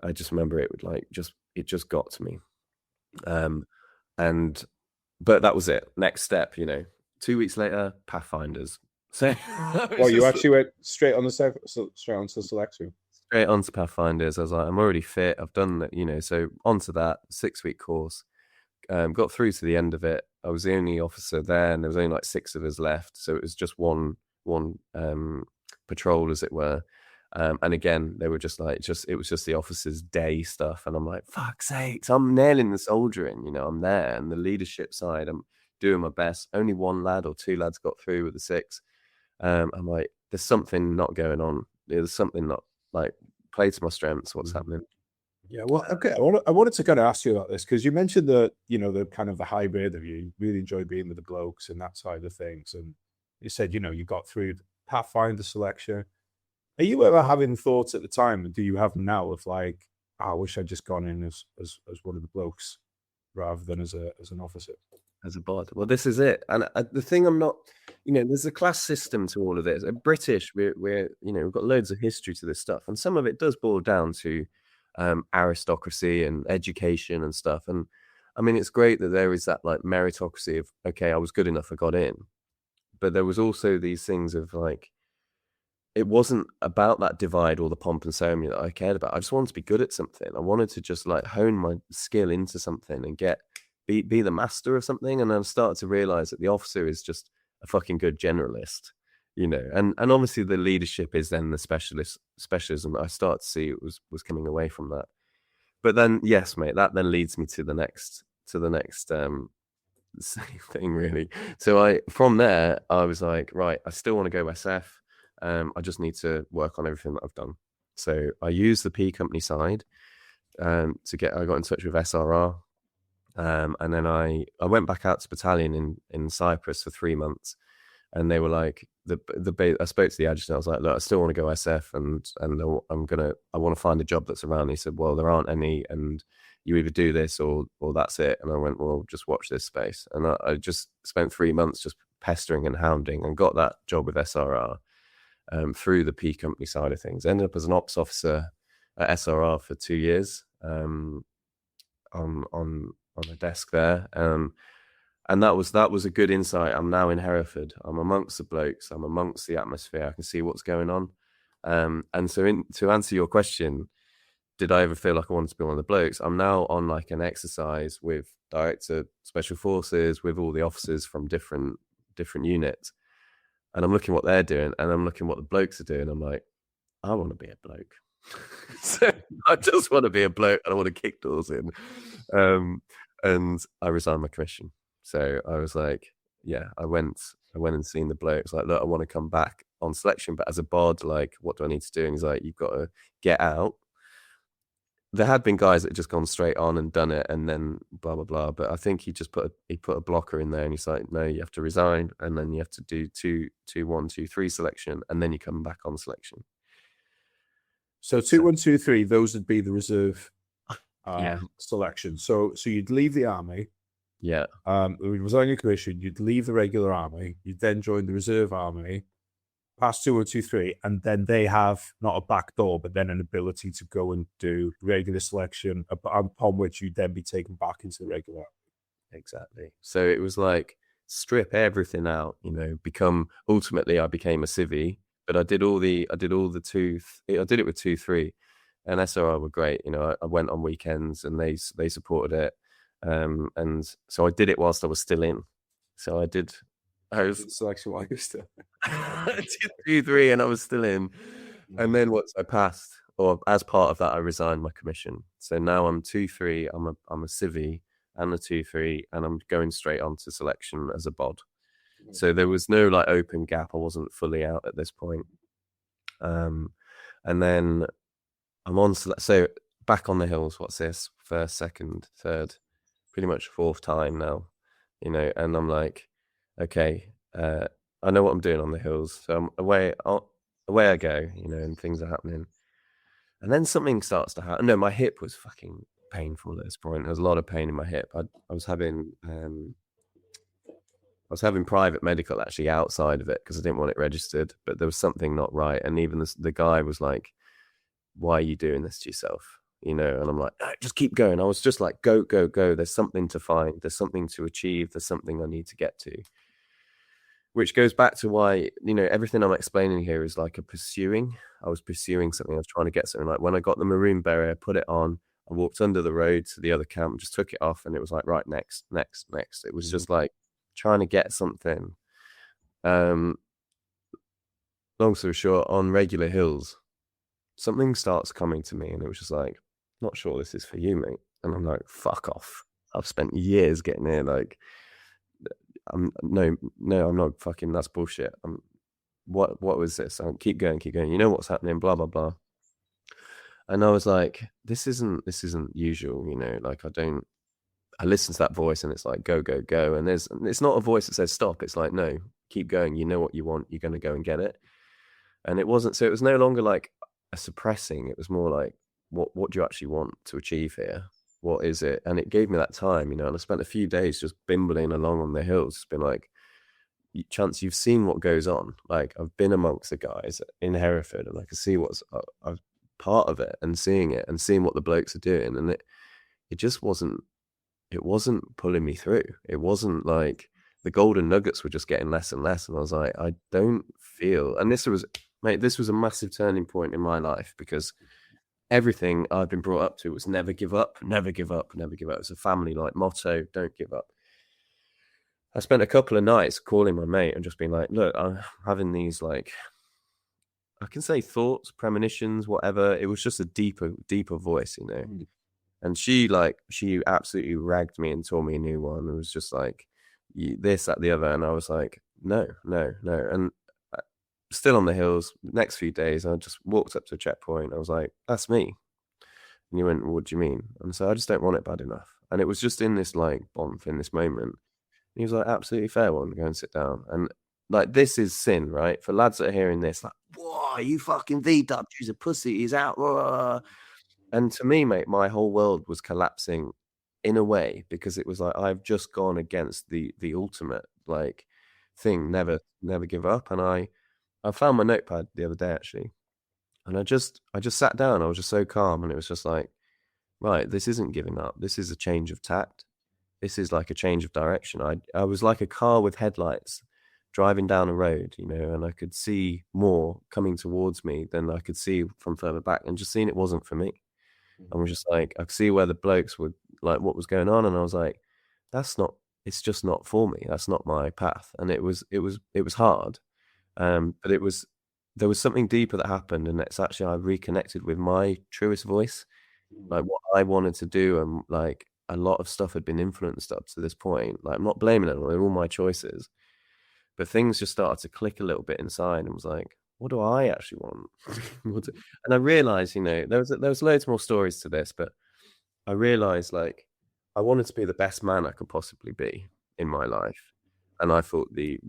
I just remember it would like it just got to me. But that was it. Next step, you know, 2 weeks later, Pathfinders, So Well, you actually went straight on the straight onto the selection. straight onto Pathfinders. I was like, I'm already fit. I've done that, so onto that 6-week course. Got through to the end of it. I was the only officer there, and there was only like 6 of us left. So it was just one patrol, as it were. And again, they were just like, it was just the officers' day stuff. And I'm like, fuck's sakes, I'm nailing the soldiering, I'm there. And the leadership side, I'm doing my best. Only 1 lad or 2 lads got through with the 6. I'm like, there's something not going on. There's something not, like, play to my strengths. What's happening? Yeah, well, okay. I wanted to kind of ask you about this because you mentioned the kind of the hybrid of you really enjoy being with the blokes and that side of things, and you said you got through the Pathfinder selection. Are you ever having thoughts at the time, and do you have them now of like, I wish I'd just gone in as one of the blokes rather than as an officer? As a bod. Well, this is it. And the thing I'm not, there's a class system to all of this. British, we've got loads of history to this stuff. And some of it does boil down to aristocracy and education and stuff. And I mean, it's great that there is that like meritocracy of, okay, I was good enough, I got in. But there was also these things of like, it wasn't about that divide or the pomp and ceremony that I cared about. I just wanted to be good at something. I wanted to just like hone my skill into something and be the master of something. And I started to realize that the officer is just a fucking good generalist, and obviously the leadership is then the specialism. I start to see it was coming away from that. But then, yes, mate, that then leads me to the next thing, really. So from there, I was like, right, I still want to go SF. I just need to work on everything that I've done. So I used the P company side I got in touch with SRR. And then I went back out to battalion in Cyprus for 3 months, and they were like, I spoke to the adjutant. I was like, look, I still want to go SF, and I want to find a job that's around. He said, well, there aren't any, and you either do this or that's it. And I went, well, just watch this space. And I just spent 3 months just pestering and hounding, and got that job with SRR through the P company side of things. Ended up as an ops officer at SRR for 2 years on the desk there. And that was a good insight. I'm now in Hereford. I'm amongst the blokes. I'm amongst the atmosphere. I can see what's going on. And so to answer your question, did I ever feel like I wanted to be one of the blokes? I'm now on like an exercise with Director Special Forces, with all the officers from different units. And I'm looking what they're doing, and I'm looking what the blokes are doing. I'm like, I want to be a bloke. So I just want to be a bloke, and I want to kick doors in. And I resigned my commission. So I was like, yeah, I went and seen the blokes. Like, look, I want to come back on selection, but as a bod, like, what do I need to do? And he's like, you've got to get out. There had been guys that had just gone straight on and done it, and then blah blah blah. But I think he put a blocker in there, and he's like, no, you have to resign, and then you have to do 2, 1, 2, 3 selection, and then you come back on selection. So 2, 1, 2, 3, those would be the reserve yeah. selection. So you'd leave the army. Yeah. You'd resign your commission, you'd leave the regular army, you'd then join the reserve army, pass 2, 1, 2, 3, and then they have not a back door, but then an ability to go and do regular selection, upon which you'd then be taken back into the regular army. Exactly. So it was like, strip everything out, ultimately I became a civvy, but I did it with 2, 3, and SRR were great. I went on weekends, and they supported it. And so I did it whilst I was still in. So I was selection while you still. I did 2, 3, and I was still in. And then once I passed, or as part of that, I resigned my commission. So now I'm 2, 3. I'm a civvy and a 2, 3, and I'm going straight on to selection as a bod. So there was no like open gap. I wasn't fully out at this point. And then I'm on. So back on the hills. What's this? First, second, third, pretty much 4th time now. And I'm like, okay, I know what I'm doing on the hills. So I'm away I go. And things are happening. And then something starts to happen. No, my hip was fucking painful at this point. There was a lot of pain in my hip. I was having private medical actually outside of it because I didn't want it registered, but there was something not right. And even the guy was like, why are you doing this to yourself? And I'm like, no, just keep going. I was just like, go, go, go. There's something to find. There's something to achieve. There's something I need to get to. which goes back to why, everything I'm explaining here is like a pursuing. I was pursuing something. I was trying to get something. Like when I got the maroon beret, I put it on. I walked under the road to the other camp, just took it off, and it was like, right, next. It was just like trying to get something. Long story short, on regular hills, something starts coming to me, and it was just like, not sure this is for you, mate. And I'm like, fuck off. I've spent years getting here. Like, no, I'm not fucking, that's bullshit. What was this? Keep going. You know what's happening, blah, blah, blah. And I was like, this isn't usual, like I listen to that voice and it's like, go. And it's not a voice that says stop. It's like, no, keep going. You know what you want. You're going to go and get it. And it wasn't, so it was no longer like a suppressing. It was more like, what do you actually want to achieve here? What is it? And it gave me that time, and I spent a few days just bimbling along on the hills. It's been like, Chance, you've seen what goes on. Like, I've been amongst the guys in Hereford, and I can see what's I've part of it, and seeing what the blokes are doing, and it just wasn't pulling me through. It wasn't like the golden nuggets were just getting less and less, and I was like, I don't feel. And this was a massive turning point in my life, because everything I've been brought up to was never give up. It's a family like motto, don't give up. I spent a couple of nights calling my mate and just being like, look, I'm having these, like, I can say thoughts, premonitions, whatever. It was just a deeper voice, And she absolutely ragged me and tore me a new one. It was just like, this, that, the other. And I was like, no. And still on the hills, next few days, I just walked up to a checkpoint. I was like, that's me. And you went, well, what do you mean? And so I just don't want it bad enough. And it was just in this like bonf, in this moment. And he was like, absolutely fair one, go and sit down. And like, this is sin, right? For lads that are hearing this, like, whoa, you fucking V-dub, he's a pussy, he's out. Whoa. And to me, mate, my whole world was collapsing in a way, because it was like, I've just gone against the ultimate like thing, never give up. And I found my notepad the other day, actually, and I just sat down. I was just so calm, and it was just like, right, this isn't giving up. This is a change of tact. This is like a change of direction. I was like a car with headlights driving down a road, and I could see more coming towards me than I could see from further back, and just seeing it wasn't for me. I was just like, I could see where the blokes would, like, what was going on, and I was like, it's just not for me. That's not my path. And it was hard. But there was something deeper that happened, and it's actually, I reconnected with my truest voice, like what I wanted to do. And like, a lot of stuff had been influenced up to this point. Like, I'm not blaming anyone, they're all my choices, but things just started to click a little bit inside, and was like, what do I actually want? And I realized, there was loads more stories to this, but I realized, like, I wanted to be the best man I could possibly be in my life. And I thought the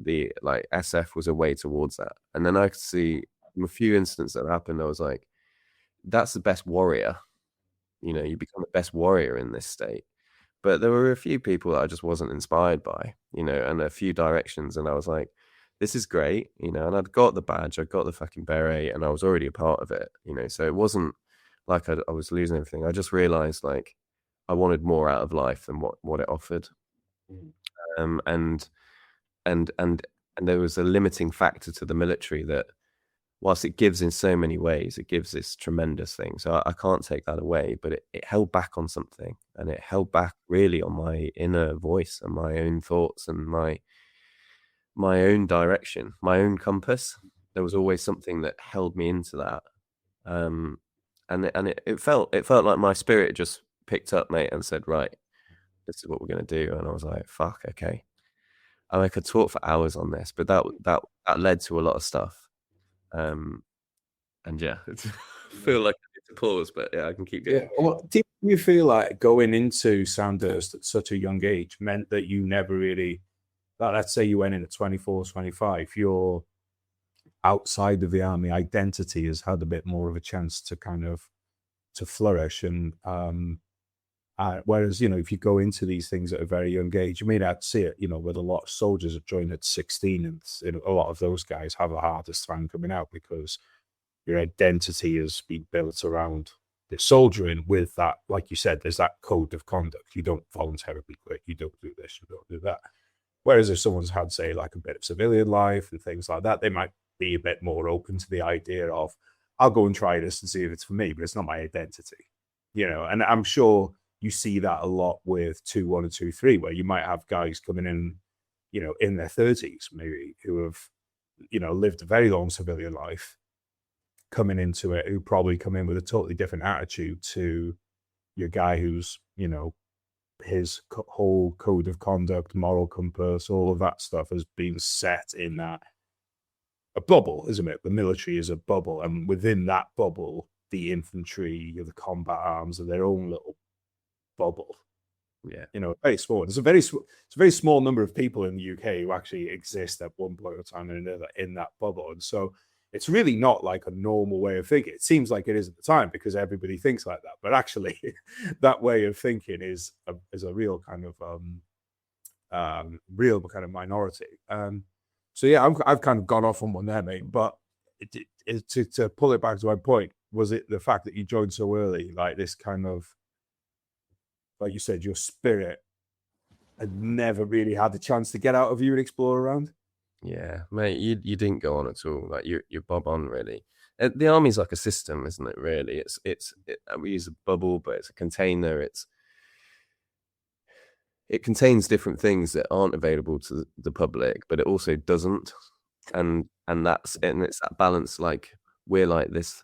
like SF was a way towards that. And then I could see a few incidents that happened. I was like, that's the best warrior. You become the best warrior in this state. But there were a few people that I just wasn't inspired by, and a few directions. And I was like, this is great, and I'd got the badge, I got the fucking beret, and I was already a part of it, so it wasn't like I was losing everything. I just realized, like, I wanted more out of life than what it offered. And there was a limiting factor to the military that, whilst it gives in so many ways, it gives this tremendous thing. So I can't take that away, but it held back on something, and it held back really on my inner voice and my own thoughts and my own direction, my own compass. There was always something that held me into that. And it felt like my spirit just picked up, mate, and said, right, this is what we're going to do. And I was like, fuck, okay. And I could talk for hours on this, but that led to a lot of stuff. And yeah, I feel like I need to pause, but yeah, I can keep going. Yeah. Well, do you feel like going into Sandhurst at such a young age meant that you never really, let's say you went in at 24, 25, you're outside of the army, identity has had a bit more of a chance to kind of to flourish. And whereas, if you go into these things at a very young age, you may not see it, with a lot of soldiers that join at 16, and a lot of those guys have the hardest time coming out, because your identity has been built around the soldiering with that, like you said, there's that code of conduct. You don't voluntarily quit, you don't do this, you don't do that. Whereas if someone's had, say, like a bit of civilian life and things like that, they might be a bit more open to the idea of, I'll go and try this and see if it's for me, but it's not my identity, and I'm sure you see that a lot with 2-1 and 2-3, where you might have guys coming in, in their 30s, maybe, who have, lived a very long civilian life, coming into it, who probably come in with a totally different attitude to your guy who's, his whole code of conduct, moral compass, all of that stuff has been set in that a bubble, isn't it? The military is a bubble, and within that bubble, the infantry, the combat arms are their own little bubble. Yeah, very small. It's a very small number of people in the UK who actually exist at one point in time or another in that bubble, and so it's really not like a normal way of thinking. It seems like it is at the time because everybody thinks like that, but actually, that way of thinking is a real kind of real kind of minority. So yeah, I've kind of gone off on one there, mate. But to pull it back to my point, was it the fact that you joined so early, like this kind of, like you said, your spirit had never really had the chance to get out of you and explore around? Yeah, mate, you didn't go on at all. Like you're bob on, really. The army's like a system, isn't it? Really, we use a bubble, but it's a container. It contains different things that aren't available to the public, but it also doesn't. And it's that balance. Like we're like this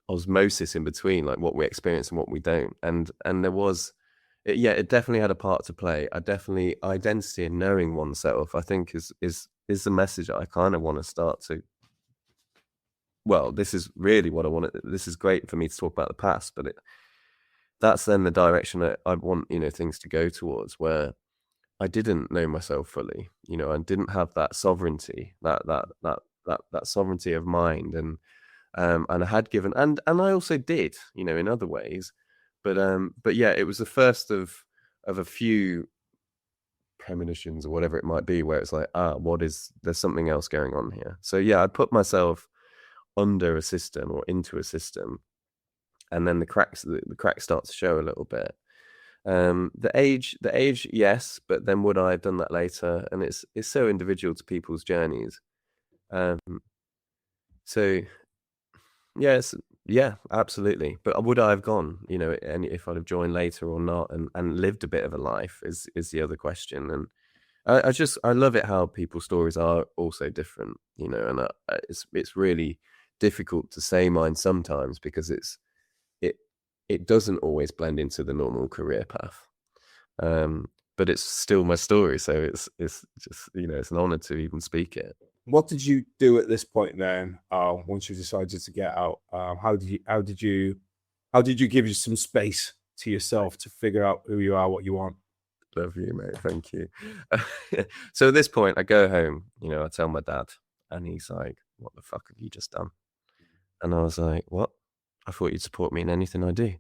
osmosis in between, like what we experience and what we don't. And there was. It definitely had a part to play. Identity and knowing oneself, I think, is the message that I kind of want to start to. Well, this is really what I want. This is great for me to talk about the past, but that's then the direction that I want, things to go towards, where I didn't know myself fully. I didn't have that sovereignty, that sovereignty of mind, and I had given, and I also did, in other ways. But yeah, it was the first of a few premonitions or whatever it might be, where it's like, there's something else going on here. So yeah, I put myself under a system or into a system, and then the cracks start to show a little bit. The age, yes, but then would I have done that later? And it's so individual to people's journeys. So yes. Yeah, absolutely. But would I have gone, and if I'd have joined later or not, and lived a bit of a life is the other question. And I love it how people's stories are also different, and it's really difficult to say mine sometimes because it doesn't always blend into the normal career path. But it's still my story, so it's just it's an honor to even speak it. What did you do at this point then? Once you decided to get out, how did you give you some space to yourself to figure out who you are, what you want? Love you, mate. Thank you. So at this point, I go home. I tell my dad, and he's like, "What the fuck have you just done?" And I was like, "What? I thought you'd support me in anything I do."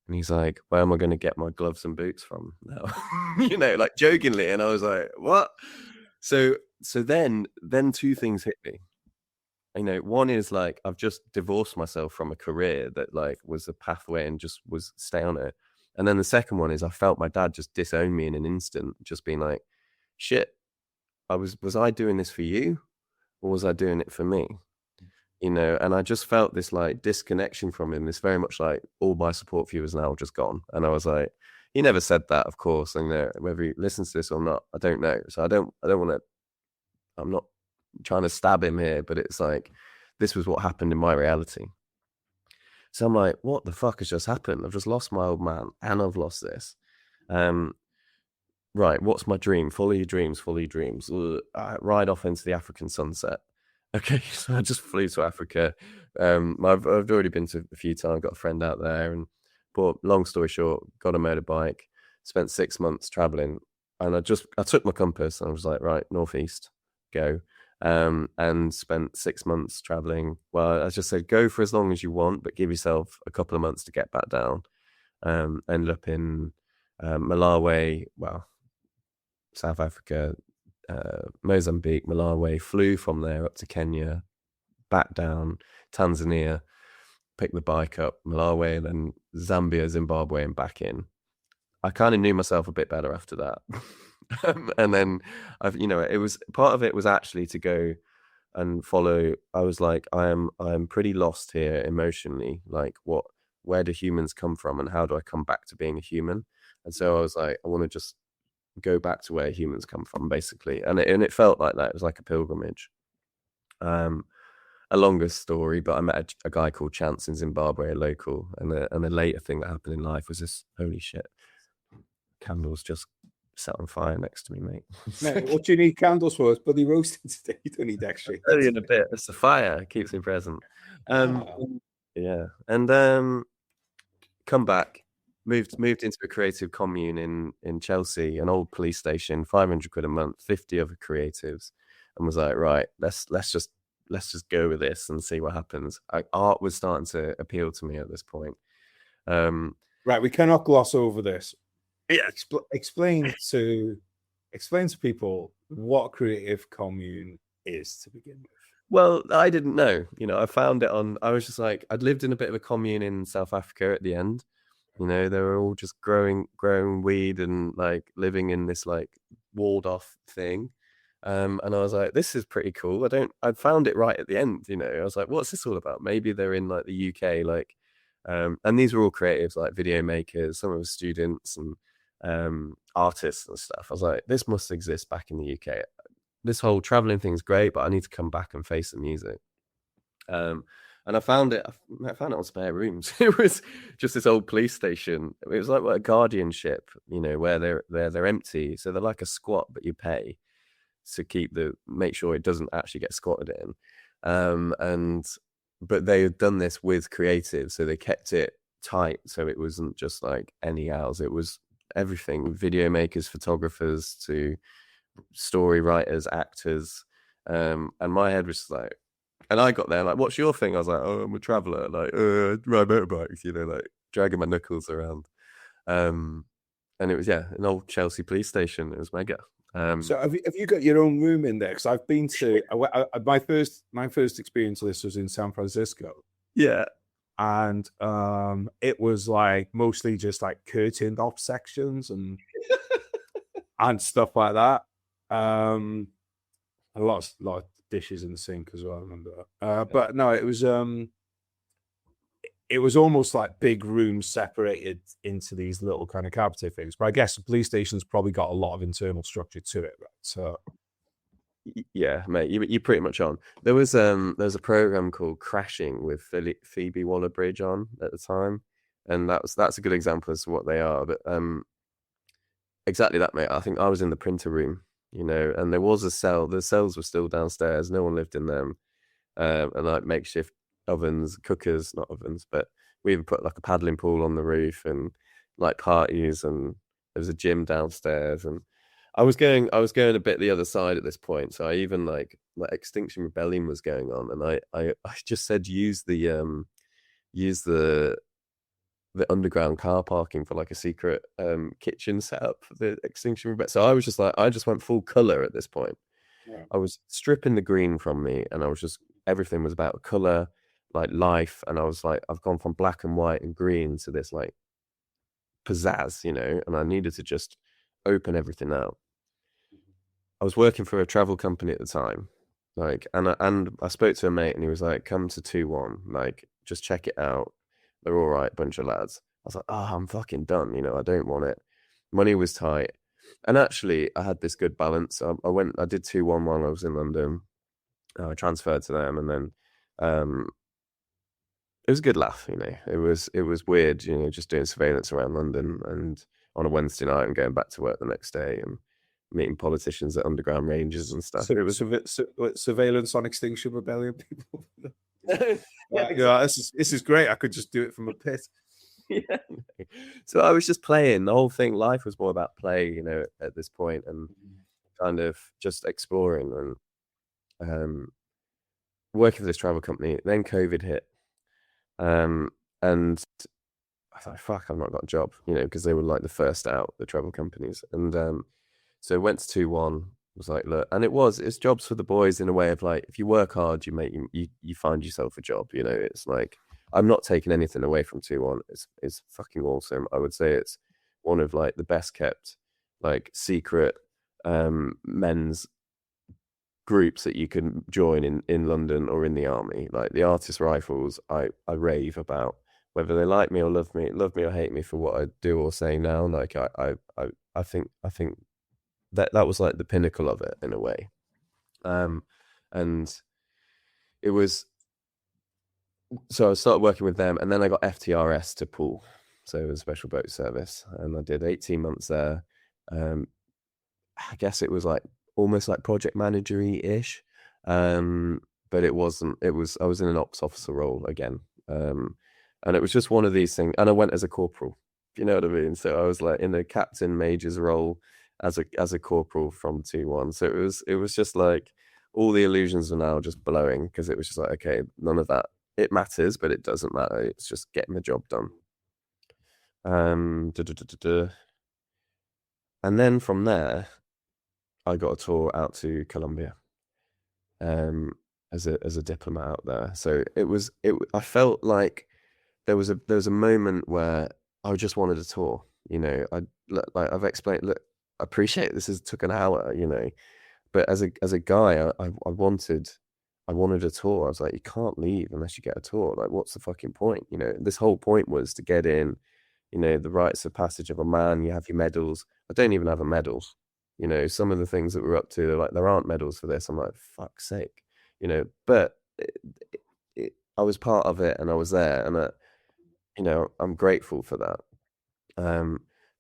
And he's like, "Where am I going to get my gloves and boots from now?" Like jokingly. And I was like, "What?" So then two things hit me. One is like, I've just divorced myself from a career that like was a pathway and just was stay on it. And then the second one is I felt my dad just disown me in an instant, just being like, shit, was I doing this for you or was I doing it for me? And I just felt this like disconnection from him. This very much like all my support for you is now just gone. And I was like, he never said that, of course. And whether he listens to this or not, I don't know. So I don't want to. I'm not trying to stab him here, but it's like this was what happened in my reality. So I'm like, what the fuck has just happened? I've just lost my old man, and I've lost this. Right, what's my dream? Follow your dreams. Ride off into the African sunset. Okay, so I just flew to Africa. I've already been to a few times. Got a friend out there, but long story short, got a motorbike. Spent 6 months traveling, and I took my compass and I was like, right, northeast, go. And spent 6 months traveling. Well, I just said, go for as long as you want, but give yourself a couple of months to get back down. Ended up in Malawi, South Africa, Mozambique, Malawi, flew from there up to Kenya, back down, Tanzania, picked the bike up, Malawi, then Zambia, Zimbabwe, and back in. I kind of knew myself a bit better after that. And then it was part of it was actually to go and follow. I was like, I am pretty lost here emotionally. Like, where do humans come from, and how do I come back to being a human? And so I was like, I want to just go back to where humans come from, basically. And it felt like that. It was like a pilgrimage. A longer story, but I met a guy called Chance in Zimbabwe, a local, and a later thing that happened in life was this. Holy shit! Candles just set on fire next to me, mate. Mate, what do you need candles for? It's bloody roasting today. You don't need extra. Only in a bit. It's the fire. It keeps me present. Yeah, and come back. Moved into a creative commune in Chelsea, an old police station, 500 quid a month, 50 other creatives, and was like, right, let's just go with this and see what happens. Art was starting to appeal to me at this point. Right, we cannot gloss over this. Yeah, explain to people what creative commune is to begin with. Well, I didn't know. I found it on. I was just like, I'd lived in a bit of a commune in South Africa at the end. They were all just growing weed and like living in this like walled off thing. And I was like, this is pretty cool. I found it right at the end. I was like, what's this all about? Maybe they're in like the UK, like, and these were all creatives, like video makers, some of the students and artists and stuff. I was like, this must exist back in the UK. This whole traveling thing's great, but I need to come back and face the music. And I found it on Spare Rooms. It was just this old police station. It was like a guardianship, where they're empty. So they're like a squat, but you pay to make sure it doesn't actually get squatted in. But they had done this with creatives, so they kept it tight. So it wasn't just like any hours. It was everything: video makers, photographers, to story writers, actors. And my head was like, and I got there like, what's your thing? I was like, oh, I'm a traveller, like ride motorbikes, like dragging my knuckles around. And it was an old Chelsea police station. It was mega. So have you got your own room in there? Because I've been to my first experience of this was in San Francisco. Yeah, and it was like mostly just like curtained off sections and and stuff like that. A lot of dishes in the sink as well. I remember that. But no, it was almost like big rooms separated into these little kind of cabaret things. But I guess the police station's probably got a lot of internal structure to it, right? So yeah, mate, you're pretty much on. There was a program called Crashing with Phoebe Waller-Bridge on at the time, and that's a good example as to what they are. But exactly that, mate. I think I was in the printer room, and there was a cell. The cells were still downstairs. No one lived in them, and like makeshift ovens, cookers, not ovens, but we even put like a paddling pool on the roof and like parties, and there was a gym downstairs. And I was going a bit the other side at this point, so I even like Extinction Rebellion was going on, and I just said use the underground car parking for like a secret kitchen setup for the Extinction Rebellion. So I was just like, I just went full color at this point. Yeah. I was stripping the green from me, and I was just, everything was about color, like life, and I was like, I've gone from black and white and green to this like pizzazz, and I needed to just open everything out. I was working for a travel company at the time, like, and I spoke to a mate, and he was like, come to 2-1, like, just check it out. They're all right, bunch of lads. I was like, oh, I'm fucking done, I don't want it. Money was tight. And actually, I had this good balance. I did 2-1 while I was in London. I transferred to them, and then it was a good laugh, It was weird, just doing surveillance around London and on a Wednesday night and going back to work the next day and meeting politicians at underground ranges and stuff. So it was surveillance on Extinction Rebellion people. This is great. I could just do it from a pit. Yeah. So I was just playing. The whole thing, life was more about play, at this point, and kind of just exploring and working for this travel company. Then COVID hit, and I thought, fuck, I've not got a job, because they were like the first out, the travel companies, and so went to 2-1. Was like, look, and it's jobs for the boys in a way of like, if you work hard, you find yourself a job. It's like, I'm not taking anything away from 2-1. It's fucking awesome. I would say it's one of like the best kept like secret men's groups that you can join in London or in the army. Like the Artist Rifles, I rave about, whether they like me or love me or hate me for what I do or say now. Like I think that was like the pinnacle of it in a way. And it was, so I started working with them, and then I got FTRS to Poole, so it was Special Boat Service, and I did 18 months there. I guess it was like almost like project managery ish, but it wasn't. I was in an ops officer role again, and it was just one of these things. And I went as a corporal, if you know what I mean. So I was like in a captain major's role as a corporal from 2-1. So it was just like all the illusions are now just blowing, because it was just like, okay, none of that. It matters, but it doesn't matter. It's just getting the job done. And then from there, I got a tour out to Colombia, as a diplomat out there. So I felt like there was a moment where I just wanted a tour. You know, like I've explained. Look, I appreciate this took an hour. You know, but as a guy, I wanted a tour. I was like, you can't leave unless you get a tour. Like, what's the fucking point? You know, this whole point was to get in. You know, the rites of passage of a man. You have your medals. I don't even have a medal. You know, some of the things that we're up to, they're like, there aren't medals for this. I'm like, fuck's sake. You know, but I was part of it, and I was there, and you know, I'm grateful for that.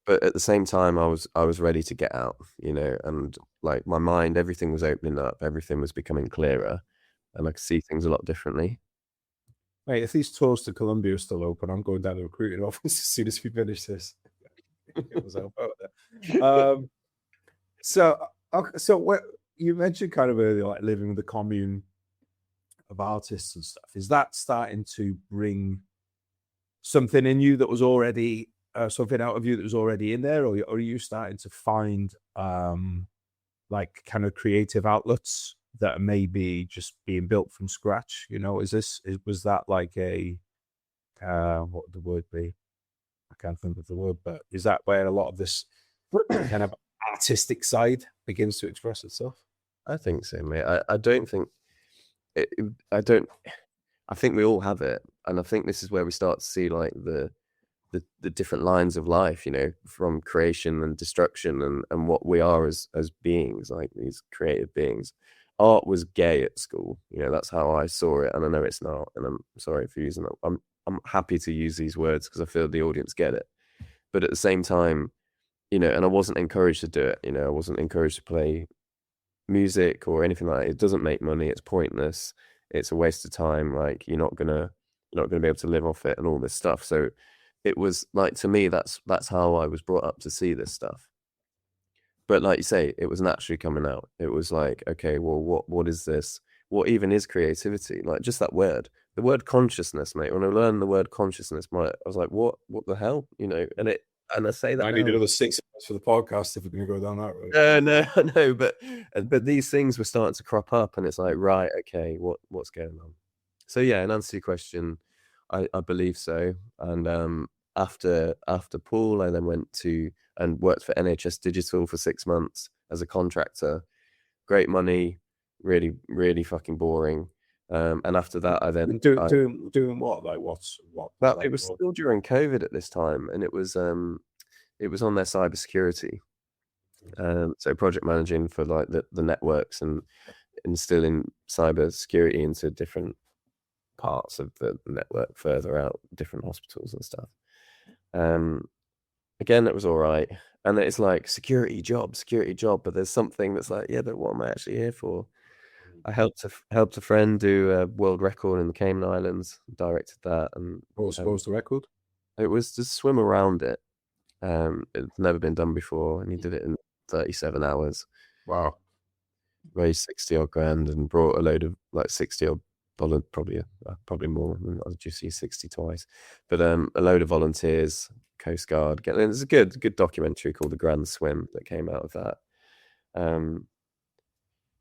But at the same time, I was ready to get out. You know, and like my mind, everything was opening up, everything was becoming clearer, and I could see things a lot differently. Mate, if these tours to Colombia are still open, I'm going down to the recruiting office as soon as we finish this. It was out there. So what you mentioned kind of earlier, like living with the commune of artists and stuff. Is that starting to bring something in you that was already something out of you that was already in there, or are you starting to find like kind of creative outlets that are maybe just being built from scratch? You know, was that like a what would the word be? I can't think of the word, but is that where a lot of this kind of artistic side begins to express itself? I think so, mate. I don't think I think we all have it, and I think this is where we start to see like the different lines of life, you know, from creation and destruction, and what we are as beings, like these creative beings. Art was gay at school, you know, that's how I saw it, and I know it's not, and I'm sorry for using it. I'm happy to use these words because I feel the audience get it, but at the same time, you know, and I wasn't encouraged to do it. You know, I wasn't encouraged to play music or anything like that. It doesn't make money. It's pointless. It's a waste of time. Like you're not gonna be able to live off it and all this stuff. So it was like, to me, that's how I was brought up to see this stuff. But like you say, it was naturally coming out. It was like, okay, well, what is this? What even is creativity? Like just that word, the word consciousness, mate. When I learned the word consciousness, I was like, what the hell? You know, and I say that I need another 6 hours for the podcast if we're going to go down that road. No, but these things were starting to crop up, and it's like, right, okay, what's going on? So yeah, in answer to your question, I believe so. And after Poole, I then went to and worked for NHS Digital for 6 months as a contractor. Great money, really, really fucking boring. And after that, I then doing what? Like what? Well, it was still during COVID at this time, and it was on their cybersecurity. So project managing for like the networks and instilling cyber security into different parts of the network further out, different hospitals and stuff. Again, it was all right, and it's like security job, but there's something that's like, yeah, but what am I actually here for? I helped a friend do a world record in the Cayman Islands, directed that, and what was the record? It was to swim around it. It's never been done before, and he did it in 37 hours. Wow. Raised 60 odd grand and brought a load of like 60 odd probably more. I'll just see 60 twice, but a load of volunteers, Coast Guard. There's a good documentary called The Grand Swim that came out of that.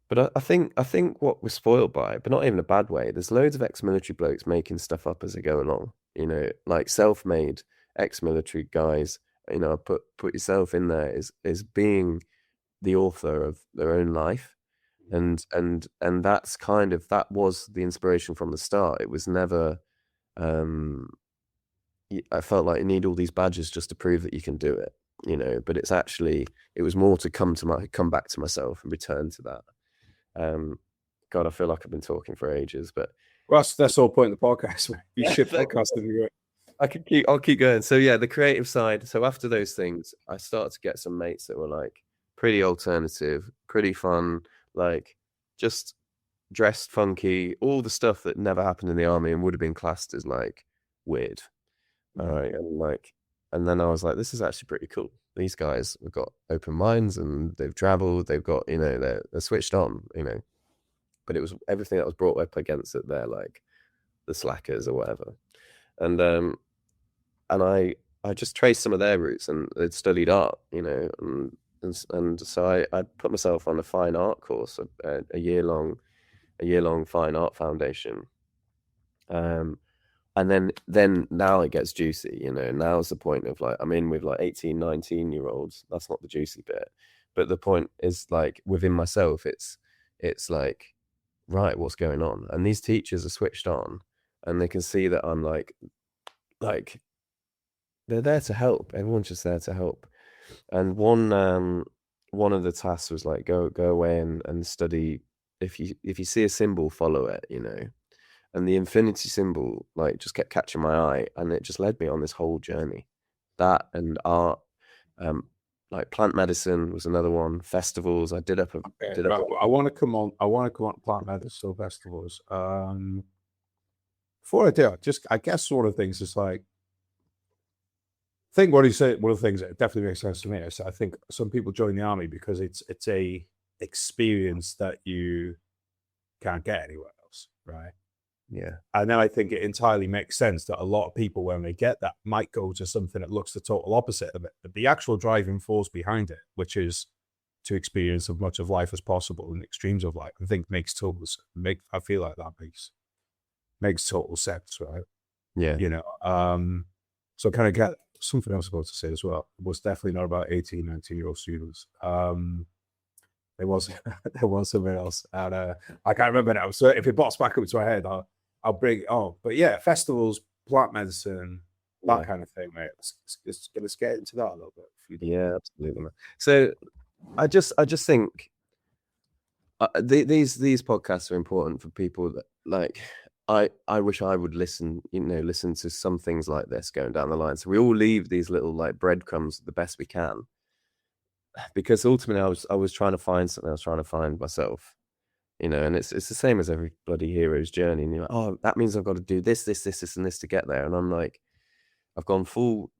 But I think what we're spoiled by, but not even a bad way. There's loads of ex-military blokes making stuff up as they go along. You know, like self-made ex-military guys. You know, put yourself in there is being the author of their own life. And that's kind of, that was the inspiration from the start. It was never, I felt like you need all these badges just to prove that you can do it, you know, but it's actually, it was more to come back to myself and return to that. God, I feel like I've been talking for ages, but Well, that's the whole point of the podcast. You should podcast it. I'll keep going. So yeah, the creative side. So after those things, I started to get some mates that were like pretty alternative, pretty fun, like just dressed funky, all the stuff that never happened in the army and would have been classed as like weird. All right. And then I was like, this is actually pretty cool. These guys have got open minds and they've traveled, they've got, you know, they're switched on, you know. But it was everything that was brought up against it. They're like the slackers or whatever. And I just traced some of their roots, and they'd studied art, you know, and so I put myself on a fine art course, a year-long fine art foundation. And then now it gets juicy, you know. Now's the point of like, I'm in with like 18, 19-year-olds. That's not the juicy bit. But the point is like within myself, it's like, right, what's going on? And these teachers are switched on, and they can see that I'm like they're there to help. Everyone's just there to help. And one of the tasks was like, go away and study. If you see a symbol, follow it, you know. And the infinity symbol like just kept catching my eye, and it just led me on this whole journey. That and art, like plant medicine was another one. Festivals, I did up. I want to come on plant medicine festivals. Before I do, I guess sort of things is like, I think what you said, one of the things that definitely makes sense to me is I think some people join the army because it's a experience that you can't get anywhere else, right? Yeah. And then I think it entirely makes sense that a lot of people, when they get that, might go to something that looks the total opposite of it. But the actual driving force behind it, which is to experience as much of life as possible and extremes of life, I think I feel like that makes total sense, right? Yeah. You know, so kind of get something else about to say as well. It was definitely not about 18, 19-year-old students. There was something else. And I can't remember now. So if it pops back up to my head, I'll bring it on. But yeah, festivals, plant medicine, that kind of thing, mate. Let's get into that a little bit. Yeah, absolutely, man. So I just think these podcasts are important for people that like, I wish I would listen to some things like this going down the line. So we all leave these little like breadcrumbs the best we can, because ultimately I was trying to find something. I was trying to find myself, you know, and it's the same as every bloody hero's journey. And you're like, oh, that means I've got to do this, and this to get there. And I'm like, I've gone full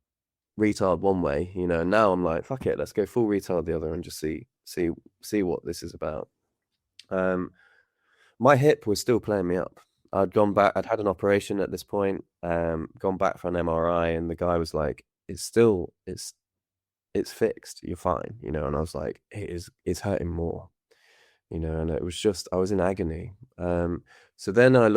retard one way, you know, and now I'm like, fuck it, let's go full retard the other and just see what this is about. My hip was still playing me up. I'd gone back, I'd had an operation at this point, gone back for an MRI, and the guy was like, it's fixed, you're fine, you know. And I was like, it's hurting more, you know. And it was just, I was in agony. So then I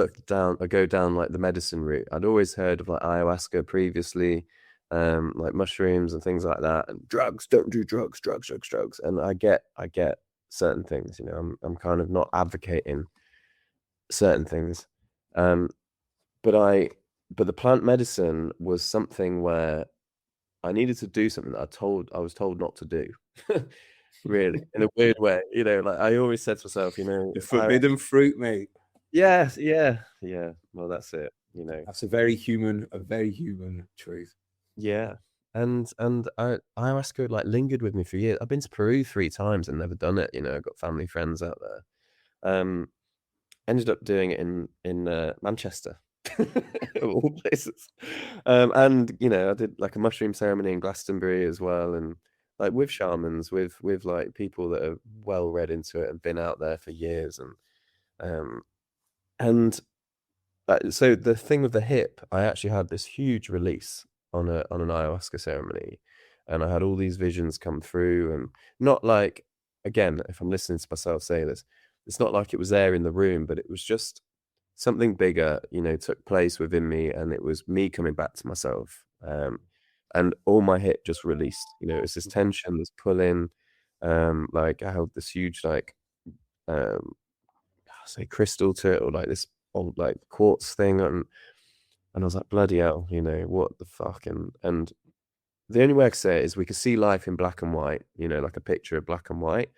go down like the medicine route. I'd always heard of like ayahuasca previously, like mushrooms and things like that, and drugs, don't do drugs. And I get certain things, you know. I'm kind of not advocating certain things, but the plant medicine was something where I needed to do something that I was told not to do. Really, in a weird way, you know. Like I always said to myself, you know, the forbidden fruit, mate. Yeah. Well, that's it. You know, that's a very human truth. Yeah, and ayahuasca like lingered with me for years. I've been to Peru 3 times and never done it. You know, I've got family friends out there. Ended up doing it in Manchester, of all places. And you know, I did like a mushroom ceremony in Glastonbury as well, and like with shamans, with like people that are well read into it and been out there for years, and so the thing with the hip, I actually had this huge release on an ayahuasca ceremony, and I had all these visions come through, and not like, again, if I'm listening to myself say this, it's not like it was there in the room, but it was just something bigger, you know, took place within me, and it was me coming back to myself, and all my hip just released. You know, it's this tension, this pulling, Like I held this huge like say crystal turtle, like this old like quartz thing, and I was like, bloody hell, you know, what the fuck? And the only way I could say it is we could see life in black and white, you know, like a picture of black and white.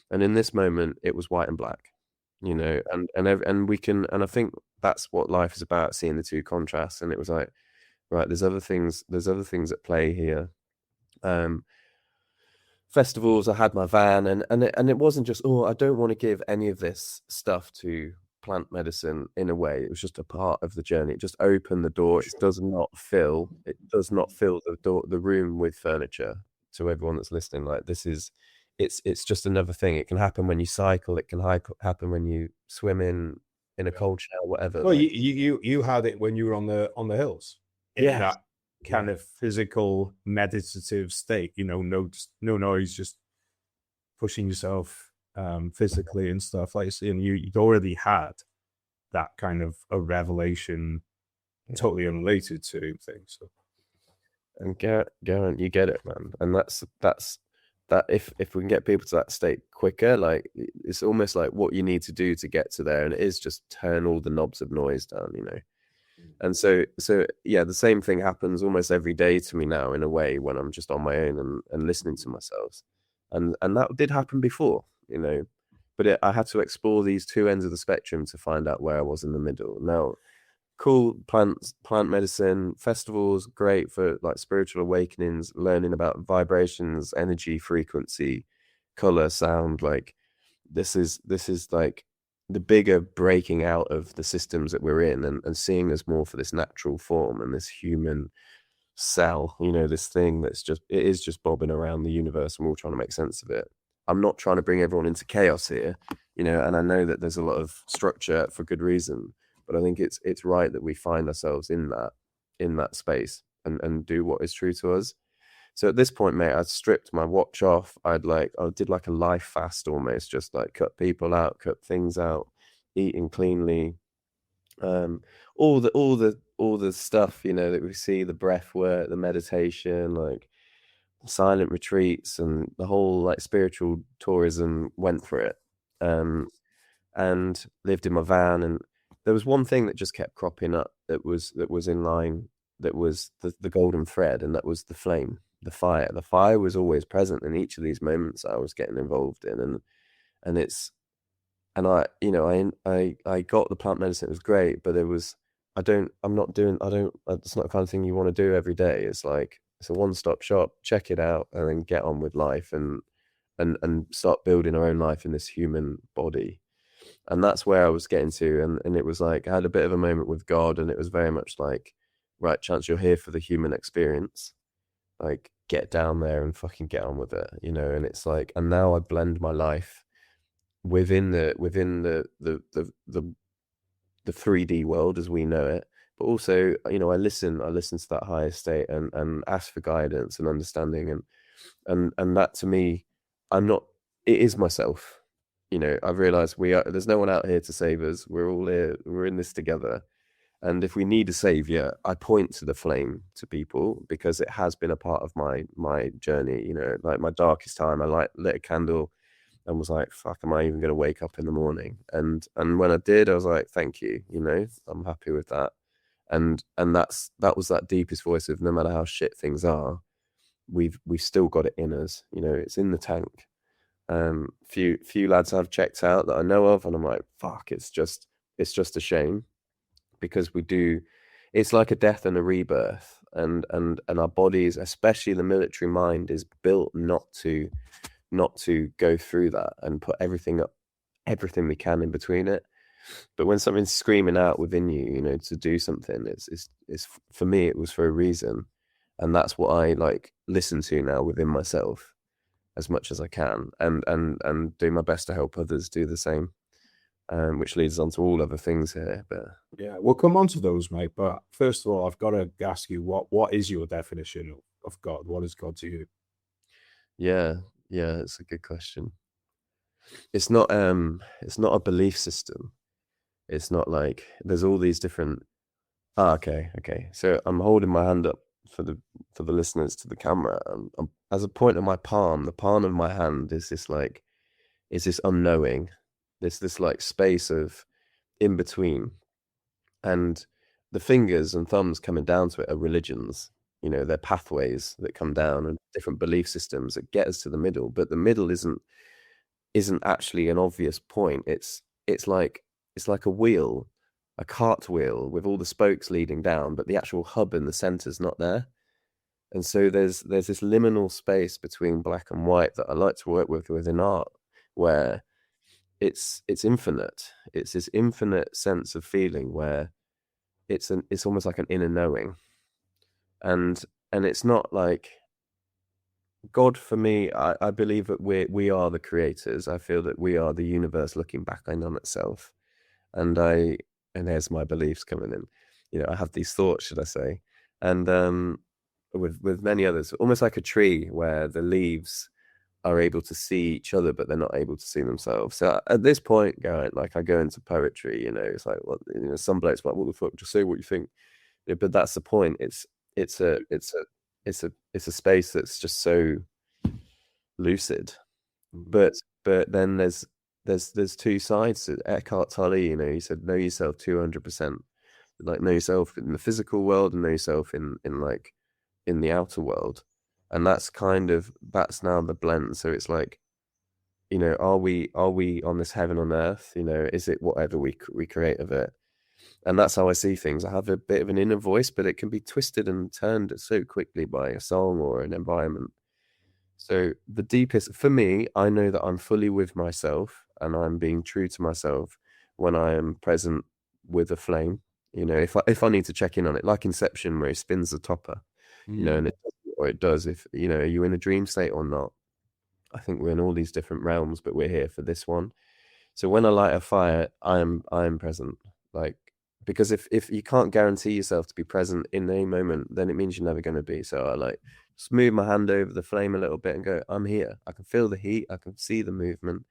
And in this moment, it was white and black, you know, and we can, and I think that's what life is about, seeing the two contrasts. And it was like, right, there's other things at play here. Festivals, I had my van, and it wasn't just, oh, I don't want to give any of this stuff to plant medicine. In a way, it was just a part of the journey. It just opened the door. It does not fill the room with furniture. To everyone that's listening, like, this is, it's just another thing. It can happen when you cycle, it can happen when you swim in a cold shower, whatever. Well, like, you had it when you were on the hills. In Yeah. that kind of physical meditative state, you know, no noise, just pushing yourself physically and stuff like that. And you'd already had that kind of a revelation, totally unrelated to things. So. And Geraint, you get it, man. And that's that. If we can get people to that state quicker, like, it's almost like what you need to do to get to there, and it is just turn all the knobs of noise down, you know. And so yeah, the same thing happens almost every day to me now, in a way, when I'm just on my own and listening to myself. And that did happen before, you know, but I had to explore these two ends of the spectrum to find out where I was in the middle. Now, cool, plant medicine, festivals, great for like spiritual awakenings, learning about vibrations, energy, frequency, color, sound. Like, this is like the bigger breaking out of the systems that we're in, and seeing us more for this natural form and this human cell, you know, this thing that's just, it is just bobbing around the universe, and we're all trying to make sense of it. I'm not trying to bring everyone into chaos here, you know, and I know that there's a lot of structure for good reason, but I think it's right that we find ourselves in that space and do what is true to us. So at this point, mate, I'd stripped my watch off. I did like a life fast, almost, just like cut people out, cut things out, eating cleanly, all the stuff, you know, that we see, the breath work, the meditation, like silent retreats, and the whole like spiritual tourism, went for it. And lived in my van, and there was one thing that just kept cropping up that was in line, that was the golden thread, and that was the flame, the fire. The fire was always present in each of these moments I was getting involved in, and it's, and I, you know, I got the plant medicine. It was great, but it's not the kind of thing you want to do every day. It's like, it's a one-stop shop, check it out, and then get on with life, and start building our own life in this human body. And that's where I was getting to. And it was like, I had a bit of a moment with God, and it was very much like, right, Chance, you're here for the human experience. Like, get down there and fucking get on with it, you know. And it's like, and now I blend my life within the 3D world as we know it, but also, you know, I listen to that higher state, and ask for guidance and understanding, and that, to me, it is myself. You know, I've realized there's no one out here to save us. We're all here, we're in this together. And if we need a savior, I point to the flame, to people, because it has been a part of my journey. You know, like my darkest time, I lit a candle and was like, fuck, am I even going to wake up in the morning? And when I did, I was like, thank you, you know, I'm happy with that. And that was that deepest voice of, no matter how shit things are, we've still got it in us, you know, it's in the tank. Few lads I've checked out that I know of, and I'm like, fuck, it's just a shame, because it's like a death and a rebirth, and our bodies, especially the military mind, is built not to go through that and put everything we can in between it. But when something's screaming out within you, you know, to do something, it's for me, it was for a reason. And that's what I like listen to now within myself as much as I can, and do my best to help others do the same, which leads on to all other things here. But yeah, we'll come on to those, mate. But first of all, I've got to ask you, what is your definition of God? What is God to you? Yeah, it's a good question. It's not a belief system. It's not like there's all these different. Okay. So I'm holding my hand up for the listeners to the camera. As a point of my palm, the palm of my hand is this unknowing, this like space of in between, and the fingers and thumbs coming down to it are religions. They're pathways that come down and different belief systems that get us to the middle. But the middle isn't actually an obvious point. It's like a wheel, a cartwheel with all the spokes leading down, but the actual hub in the center is not there. And so there's this liminal space between black and white that I like to work with within art, where it's infinite. It's this infinite sense of feeling where it's almost like an inner knowing. And it's not like God. For me, I believe that we are the creators. I feel that we are the universe looking back on itself. And there's my beliefs coming in. I have these thoughts, should I say, and with many others, almost like a tree where the leaves are able to see each other, but they're not able to see themselves. So at this point, Geraint, like I go into poetry, it's like, well, some blokes like, what the fuck, just say what you think. Yeah, but that's the point. It's a space that's just so lucid. But then there's two sides to Eckhart Tolle. He said, know yourself 200%. Like, know yourself in the physical world and know yourself in the outer world. And that's now the blend. So it's like, are we on this heaven on earth? Is it whatever we create of it? And that's how I see things. I have a bit of an inner voice, but it can be twisted and turned so quickly by a song or an environment. So the deepest, for me, I know that I'm fully with myself and I'm being true to myself when I am present with a flame. If I need to check in on it, like Inception, where he spins the topper, and it does. If are you in a dream state or not? I think we're in all these different realms, but we're here for this one. So when I light a fire, I am present. Like, because if you can't guarantee yourself to be present in any moment, then it means you're never going to be. So I like just move my hand over the flame a little bit and go, I'm here. I can feel the heat. I can see the movement.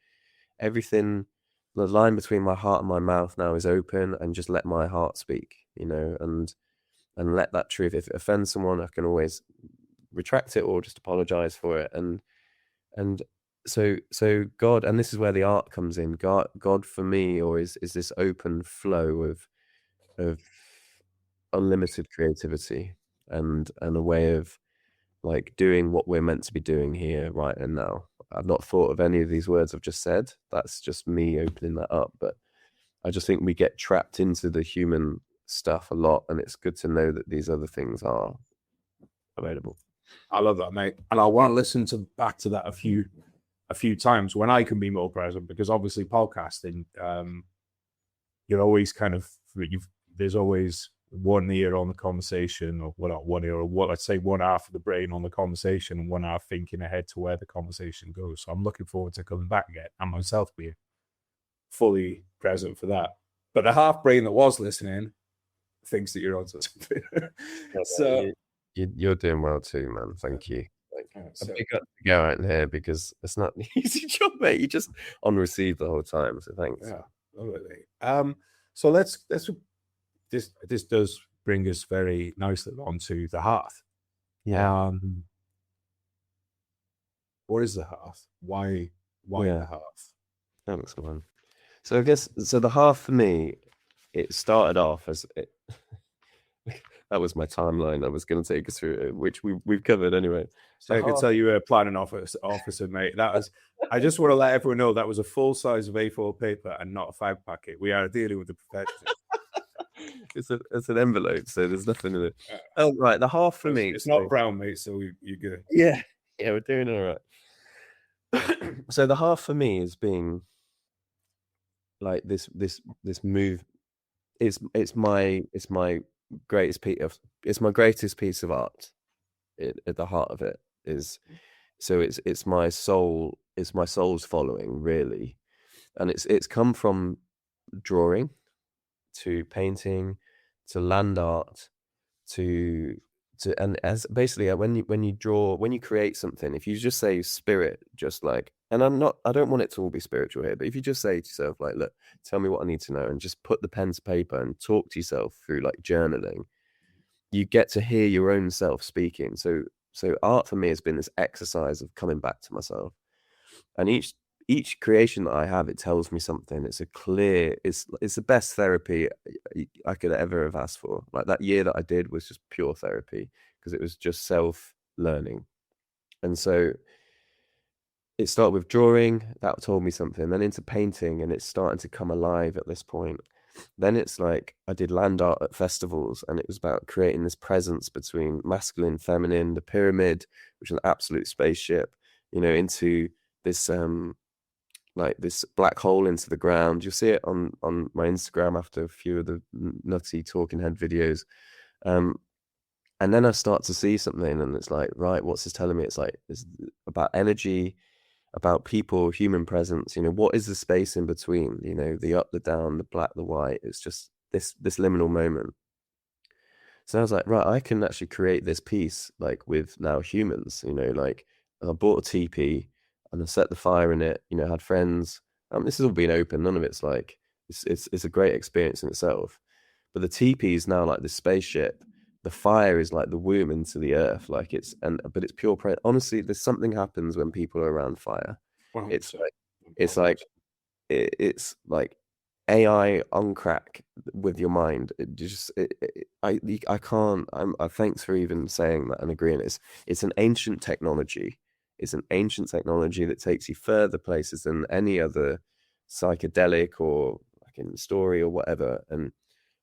Everything, the line between my heart and my mouth now is open, and just let my heart speak, and let that truth. If it offends someone, I can always retract it or just apologize for it. And so God, and this is where the art comes in. God for me, or is this open flow of unlimited creativity and a way of like doing what we're meant to be doing here right and now. I've not thought of any of these words I've just said. That's just me opening that up. But I just think we get trapped into the human stuff a lot, and it's good to know that these other things are available. I love that, mate. And I want to listen back to that a few times when I can be more present, because obviously podcasting, you're always there's always one ear on the conversation, or not one ear, or let's say one half of the brain on the conversation and one half thinking ahead to where the conversation goes. So I'm looking forward to coming back again and myself being fully present for that. But the half brain that was listening thinks that you're on something. So you're doing well too, man. Thank you. A big up to Geraint here, because it's not an easy job, mate. You just on receive the whole time. So thanks. Yeah, lovely. So let's this does bring us very nicely onto the hearth. Yeah. What is the hearth? Why the hearth? That looks fun. So I guess the hearth for me, it started off as that was my timeline I was going to take us through, which we've covered anyway. So I can tell you were a planning officer, mate. That was. I just want to let everyone know that was a full size of A4 paper and not a 5 packet. We are dealing with the professionals. It's an envelope, so there's nothing in it. Oh, right. The half for me. It's not brown, mate, so you're good. Yeah, we're doing all right. So the half for me is being like this move. It's my greatest piece of art. At the heart of it is, so it's my soul. It's my soul's following, really, and it's come from drawing to painting to land art to and as basically when you create something, if you just say spirit, just like, and I don't want it to all be spiritual here, but if you just say to yourself, like, look, tell me what I need to know, and just put the pen to paper and talk to yourself through like journaling, you get to hear your own self speaking. So art for me has been this exercise of coming back to myself. And each creation that I have, it tells me something. It's the best therapy I could ever have asked for. Like that year that I did was just pure therapy, because it was just self learning. And so it started with drawing, that told me something, then into painting, and it's starting to come alive at this point. Then it's like I did land art at festivals, and it was about creating this presence between masculine, feminine, the pyramid, which is an absolute spaceship, into this like this black hole into the ground. You'll see it on my Instagram after a few of the nutty talking head videos. And then I start to see something, and it's like, right, what's this telling me? It's like, it's about energy, about people, human presence. What is the space in between? The up, the down, the black, the white. It's just this liminal moment. So I was like, right, I can actually create this piece like with now humans. Like I bought a teepee and I set the fire in it. Had friends. This has all been open. None of it's like it's a great experience in itself. But the teepee is now like this spaceship. The fire is like the womb into the earth. Like but it's pure. Honestly, there's something happens when people are around fire. It's like it's like AI on crack with your mind. I can't. Thanks for even saying that and agreeing. It's an ancient technology. It's an ancient technology that takes you further places than any other psychedelic or like in story or whatever. And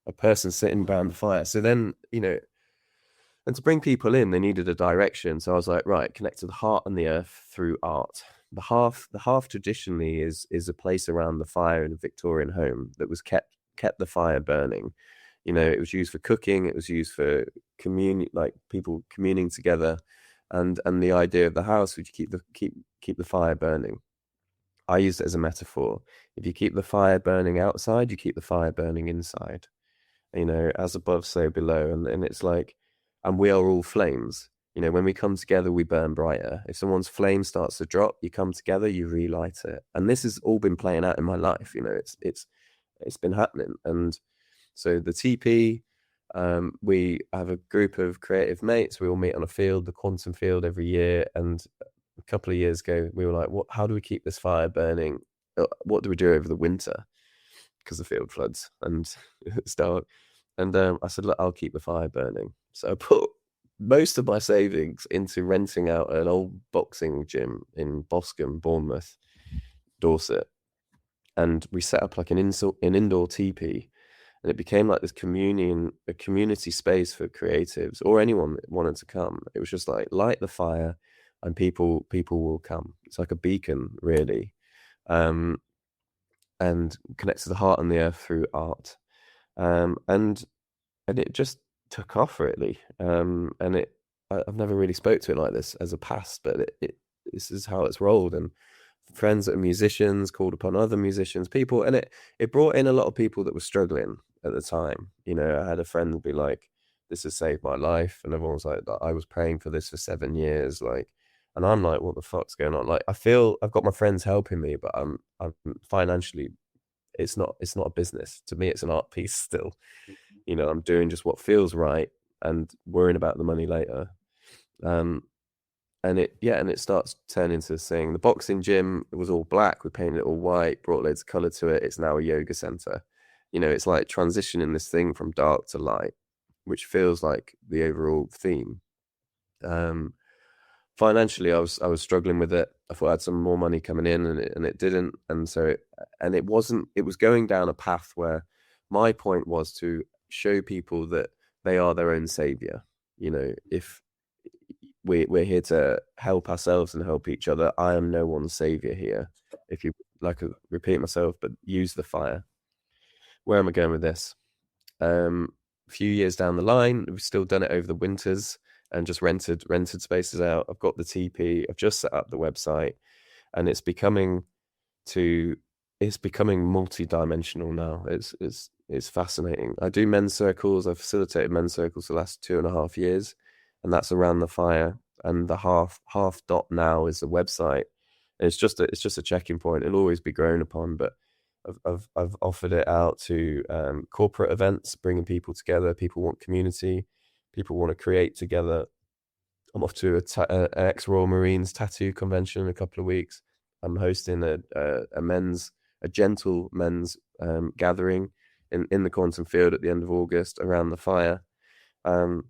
a person sitting around the fire. So then, and to bring people in, they needed a direction. So I was like, right, connect to the heart and the earth through art. The hearth traditionally is a place around the fire in a Victorian home that was kept the fire burning. It was used for cooking, it was used for like people communing together, and the idea of the house would keep the fire burning. I use it as a metaphor. If you keep the fire burning outside, you keep the fire burning inside. As above, so below. And it's like, and we are all flames. When we come together, we burn brighter. If someone's flame starts to drop, you come together, you relight it. And this has all been playing out in my life. It's been happening. And so the TP, we have a group of creative mates. We all meet on a field, the quantum field, every year. And a couple of years ago, we were like, how do we keep this fire burning? What do we do over the winter? Because the field floods and it's dark. And I said, look, I'll keep the fire burning. So I put most of my savings into renting out an old boxing gym in Boscombe, Bournemouth, Dorset. And we set up like an indoor teepee. And it became like this a community space for creatives or anyone that wanted to come. It was just like light the fire and people will come. It's like a beacon, really. And connects to the heart and the earth through art. And it just took off, really. And I've never really spoke to it like this as a past, but this is how it's rolled. And friends that are musicians called upon other musicians, people, and it brought in a lot of people that were struggling at the time. I had a friend be like, this has saved my life, and everyone was like, I was praying for this for 7 years, like, and I'm like, what the fuck's going on? Like, I feel I've got my friends helping me, but I'm financially, it's not a business to me. It's an art piece still. I'm doing just what feels right and worrying about the money later. And it starts turning into this thing. The boxing gym, it was all black. We painted it all white, brought loads of color to it. It's now a yoga center. It's like transitioning this thing from dark to light, which feels like the overall theme. Financially, I was struggling with it. I thought I had some more money coming in, and it didn't. And so it wasn't. It was going down a path where my point was to show people that they are their own savior. If we're here to help ourselves and help each other, I am no one's savior here. If you like, repeat myself, but use the fire. Where am I going with this? A few years down the line, we've still done it over the winters and just rented spaces out. I've got the TP. I've just set up the website, and it's becoming multi-dimensional now. It's fascinating. I do men's circles. I've facilitated men's circles for the last 2.5 years, and that's around the fire. And the half dot now is the website. And it's just a checking point. It'll always be grown upon, but I've offered it out to corporate events, bringing people together. People want community. people want to create together. I'm off to an ex-Royal Marines tattoo convention in a couple of weeks. I'm hosting a gentle men's gathering in the Quantum Field at the end of August around the fire. And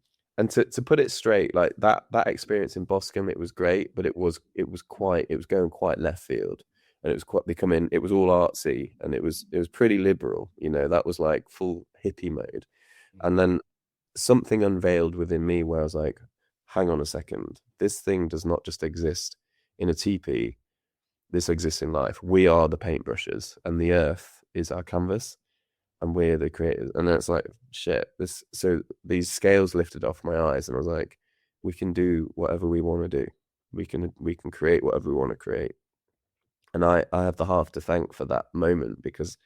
to put it straight, like that experience in Boscombe, it was great, but it was going quite left field, and it was quite becoming, it was all artsy, and it was pretty liberal, you know. That was like full hippie mode. And then something unveiled within me where I was like, hang on a second, this thing does not just exist in a teepee, this exists in life. We are the paintbrushes, and the earth is our canvas, and we're the creators. And then it's like, shit, so these scales lifted off my eyes, and I was like, we can do whatever we want to do. We can create whatever we want to create. And I have the half to thank for that moment, because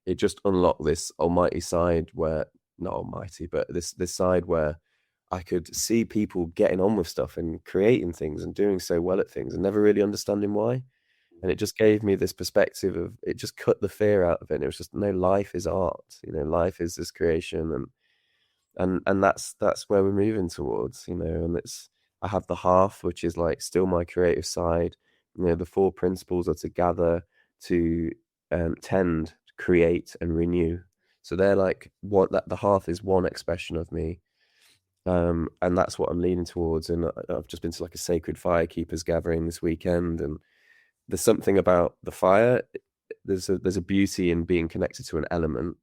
it just unlocked this almighty side where, not almighty, but this side where I could see people getting on with stuff and creating things and doing so well at things and never really understanding why. And it just gave me this perspective of, it just cut the fear out of it. And it was just, no, life is art, you know, life is this creation, and that's where we're moving towards, you know. And I have the half, which is like still my creative side. You know, the 4 principles are to gather, to tend, create, and renew. So they're like the half is one expression of me. And that's what I'm leaning towards. And I've just been to like a sacred firekeepers gathering this weekend, and there's something about the fire. There's a beauty in being connected to an element.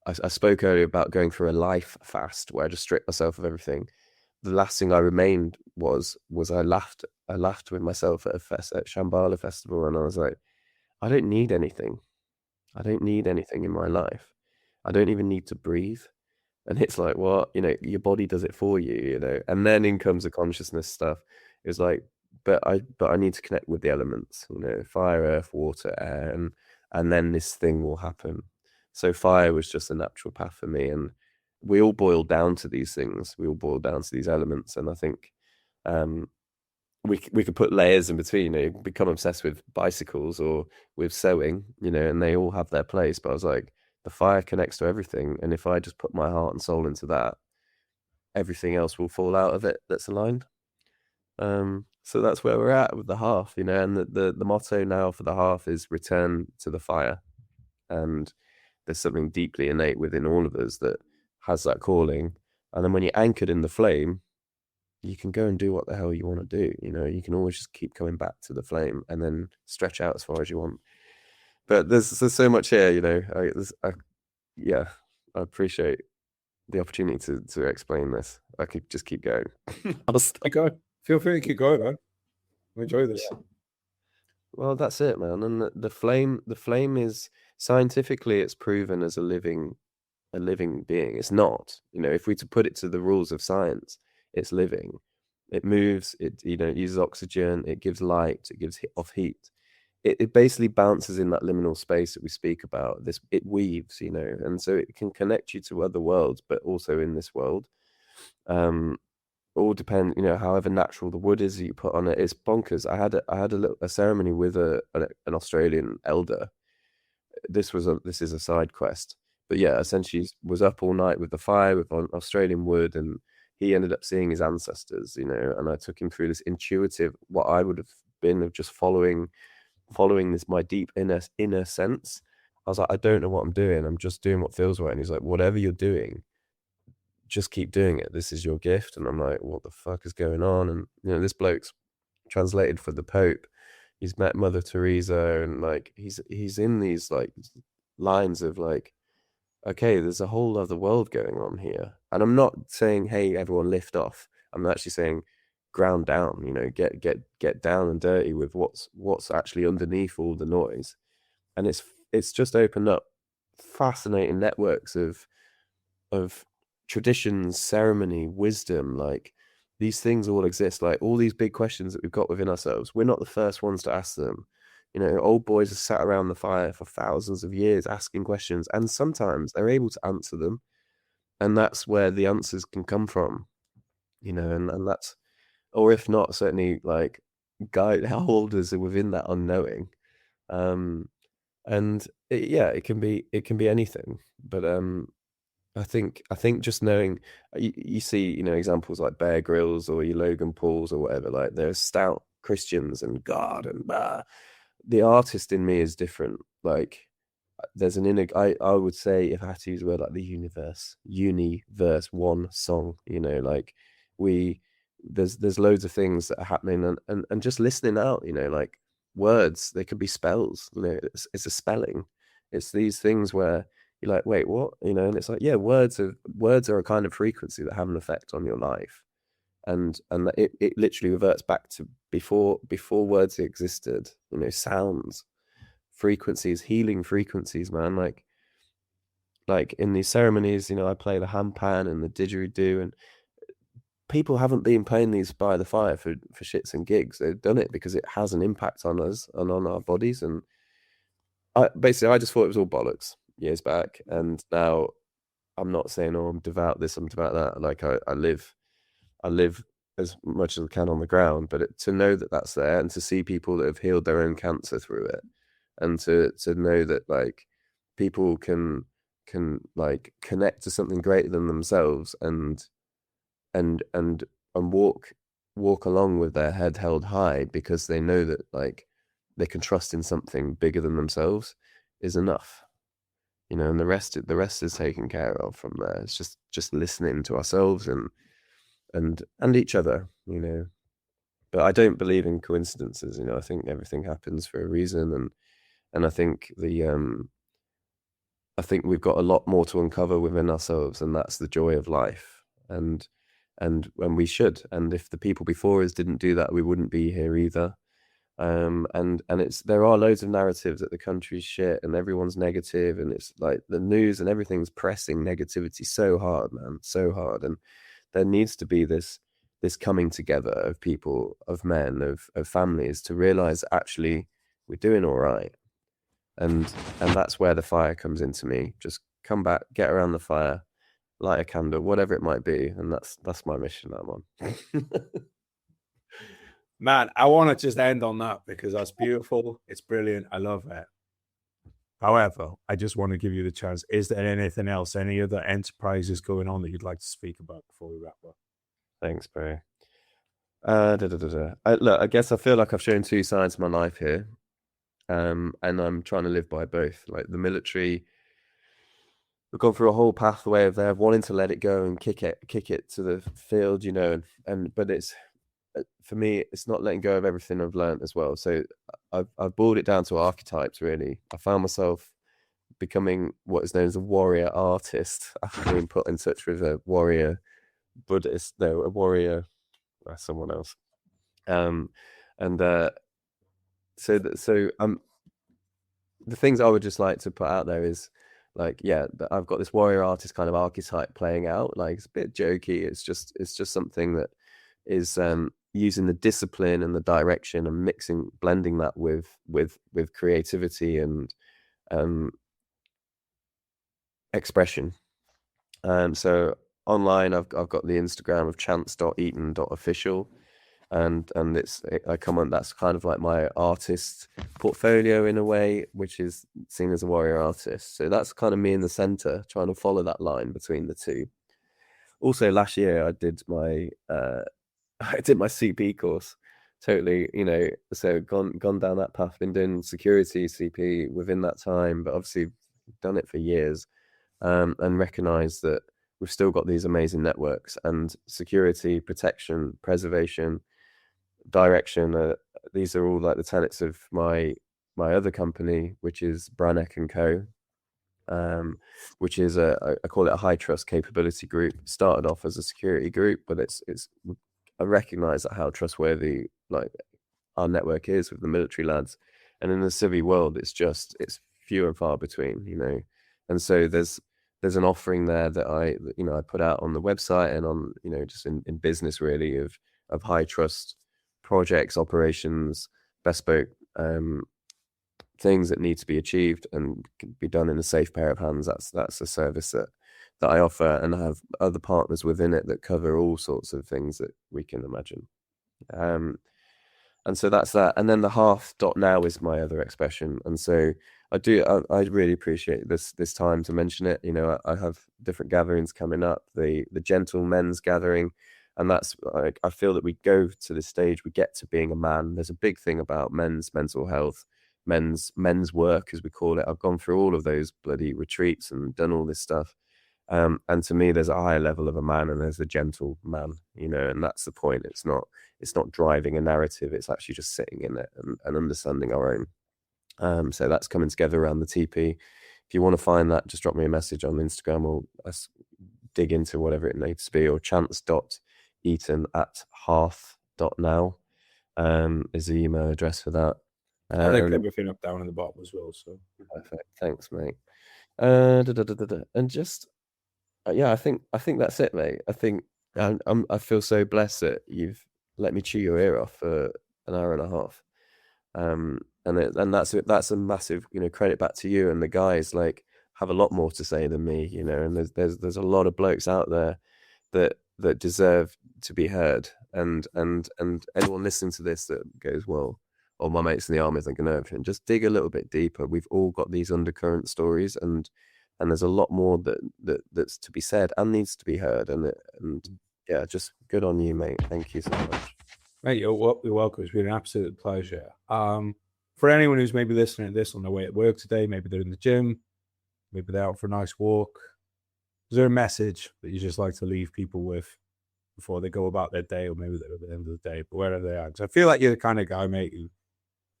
I spoke earlier about going through a life fast where I just stripped myself of everything. The last thing I remained was I laughed with myself at Shambhala festival, and I was like, I don't need anything. I don't need anything in my life. I don't even need to breathe. And it's like, what, you know, your body does it for you, you know. And then in comes the consciousness stuff. It was like, but I need to connect with the elements, you know, fire, earth, water, air, and then this thing will happen. So fire was just a natural path for me, and we all boil down to these things. We all boil down to these elements, and I think we could put layers in between. You know, become obsessed with bicycles or with sewing, you know, and they all have their place. But I was like, the fire connects to everything, and if I just put my heart and soul into that, everything else will fall out of it that's aligned. So that's where we're at with the half, you know. And the motto now for the half is return to the fire. And there's something deeply innate within all of us that has that calling. And then when you're anchored in the flame, you can go and do what the hell you want to do. You know, you can always just keep coming back to the flame and then stretch out as far as you want. But there's so much here, you know. I appreciate the opportunity to explain this. I could just keep going. Keep going. Feel free to keep going, man. Enjoy this. Yeah. Well, that's it, man. And the flame is, scientifically, it's proven as a living being. It's not, you know, if we to put it to the rules of science, it's living. It moves. It, you know, it uses oxygen. It gives light. It gives off heat. It basically bounces in that liminal space that we speak about. It weaves, you know, and so it can connect you to other worlds, but also in this world. All depend, you know, however natural the wood is that you put on it. It's bonkers. I had a ceremony with an Australian elder. This is a side quest, but yeah, essentially was up all night with the fire with Australian wood, and he ended up seeing his ancestors, you know. And I took him through this intuitive, what I would have been of just following this, my deep inner sense. I was like, I don't know what I'm doing. I'm just doing what feels right. And he's like, whatever you're doing, just keep doing it. This is your gift. And I'm like, what the fuck is going on? And you know, this bloke's translated for the Pope. He's met Mother Teresa, and like he's in these like lines of like, okay, there's a whole other world going on here. And I'm not saying, hey, everyone lift off. I'm actually saying ground down, you know, get down and dirty with what's actually underneath all the noise. And it's just opened up fascinating networks of traditions, ceremony, wisdom. Like these things all exist, like all these big questions that we've got within ourselves. We're not the first ones to ask them. You know, old boys have sat around the fire for thousands of years asking questions, and sometimes they're able to answer them, and that's where the answers can come from, you know. And that's, or if not, certainly like guide holders are within that unknowing. And it can be anything, but I think just knowing, you see, you know, examples like Bear Grylls or your Logan Pauls or whatever, like they're stout Christians and God and the artist in me is different. Like there's an inner, I would say, if I had to use a word, like the universe, one song, you know, like we, there's loads of things that are happening, and just listening out, you know, like words, they could be spells, you know, it's a spelling. It's these things where you're like, wait, what? You know, and it's like, yeah, words are a kind of frequency that have an effect on your life. And it literally reverts back to before words existed, you know, sounds, frequencies, healing frequencies, man. Like in these ceremonies, you know, I play the handpan and the didgeridoo, and people haven't been playing these by the fire for shits and gigs. They've done it because it has an impact on us and on our bodies. And I just thought it was all bollocks years back, and now I'm not saying, oh, I'm devout this, I'm devout that. Like I live as much as I can on the ground, but to know that that's there, and to see people that have healed their own cancer through it, and to know that like people can like connect to something greater than themselves, and walk along with their head held high because they know that like they can trust in something bigger than themselves, is enough, you know. And the rest is taken care of from there. It's just listening to ourselves and each other, you know. But I don't believe in coincidences, you know. I think everything happens for a reason, and I think I think we've got a lot more to uncover within ourselves, and that's the joy of life. And when we should, and if the people before us didn't do that, we wouldn't be here either. And it's, there are loads of narratives that the country's shit and everyone's negative, and it's like the news and everything's pressing negativity so hard, man, so hard. And there needs to be this coming together of people, of men, of families, to realize actually we're doing all right. And that's where the fire comes into me. Just come back, get around the fire, light a candle, whatever it might be, and that's my mission that I'm on. Man, I want to just end on that because that's beautiful. It's brilliant. I love it. However, I just want to give you the chance. Is there anything else, any other enterprises going on that you'd like to speak about before we wrap up? Thanks, bro. Look, I guess I feel like I've shown two sides of my life here, and I'm trying to live by both. Like the military, we've gone through a whole pathway of there wanting to let it go and kick it to the field, you know, but it's, for me, it's not letting go of everything I've learned as well. So I've boiled it down to archetypes, really. I found myself becoming what is known as a warrior artist after being put in touch with a warrior Buddhist, no, a warrior, someone else. So the things I would just like to put out there is like, yeah, I've got this warrior artist kind of archetype playing out. Like it's a bit jokey. It's just something that is using the discipline and the direction and blending that with creativity and expression. So online, I've got the Instagram of chance.eaton.official, and I come on, that's kind of like my artist portfolio in a way, which is seen as a warrior artist. So that's kind of me in the center, trying to follow that line between the two. Also, last year I did my CP course. Totally, you know, so gone down that path, been doing security CP within that time, but obviously done it for years, and recognize that we've still got these amazing networks, and security, protection, preservation, direction. These are all like the tenets of my other company, which is Brannock Co, which is I call it a high trust capability group. Started off as a security group, but it's I recognize that how trustworthy like our network is with the military lads, and in the civvy world, it's few and far between, you know. And so there's an offering there that I put out on the website and on, you know, just in business really, of high trust projects, operations, bespoke things that need to be achieved and can be done in a safe pair of hands. That's a service that I offer, and I have other partners within it that cover all sorts of things that we can imagine. And so that's that. And then the Hearth.now is my other expression. And so I really appreciate this time to mention it. You know, I have different gatherings coming up, the gentle men's gathering, and that's like, I feel that we go to this stage, we get to being a man. There's a big thing about men's mental health, men's work, as we call it. I've gone through all of those bloody retreats and done all this stuff. And to me, there's a higher level of a man, and there's a gentle man, you know, and that's the point. It's not driving a narrative. It's actually just sitting in it and understanding our own. So that's coming together around the TP. If you want to find that, just drop me a message on Instagram, or let's dig into whatever it needs to be, or chance.eaton@hearth.now is the email address for that. I think everything up down in the bottom as well. So perfect. Thanks, mate. And just yeah, I think that's it, mate. I think I feel so blessed that you've let me chew your ear off for an hour and a half. And that's a massive, you know, credit back to you, and the guys like have a lot more to say than me, you know, and there's a lot of blokes out there that deserve to be heard, and anyone listening to this that goes, well, oh, my mates in the army think I know everything, just dig a little bit deeper. We've all got these undercurrent stories, and there's a lot more that's to be said and needs to be heard, and yeah, just good on you, mate. Thank you so much. Mate, you're welcome. It's been an absolute pleasure. For anyone who's maybe listening to this on their way at work today, maybe they're in the gym, maybe they're out for a nice walk, is there a message that you just like to leave people with before they go about their day, or maybe they're at the end of the day, but wherever they are? Because I feel like you're the kind of guy, mate, who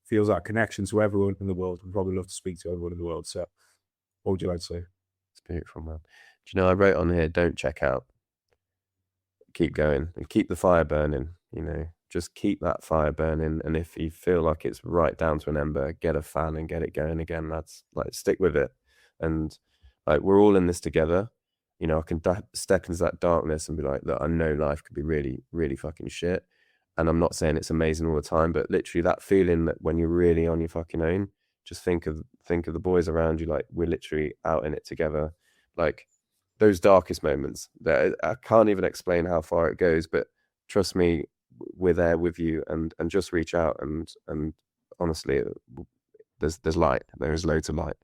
feels that connection to everyone in the world, and probably love to speak to everyone in the world. So what would you like to say? It's beautiful, man. Do you know, I wrote on here, don't check out. Keep going and keep the fire burning, you know. Just keep that fire burning, and if you feel like it's right down to an ember, get a fan and get it going again. That's like, stick with it, and like, we're all in this together. You know, I can step into that darkness and be like, look, I know life could be really, really fucking shit, and I'm not saying it's amazing all the time, but literally that feeling that when you're really on your fucking own, just think of the boys around you, like we're literally out in it together. Like those darkest moments, that I can't even explain how far it goes, but trust me, we're there with you, and just reach out, and honestly, there's light. There is loads of light.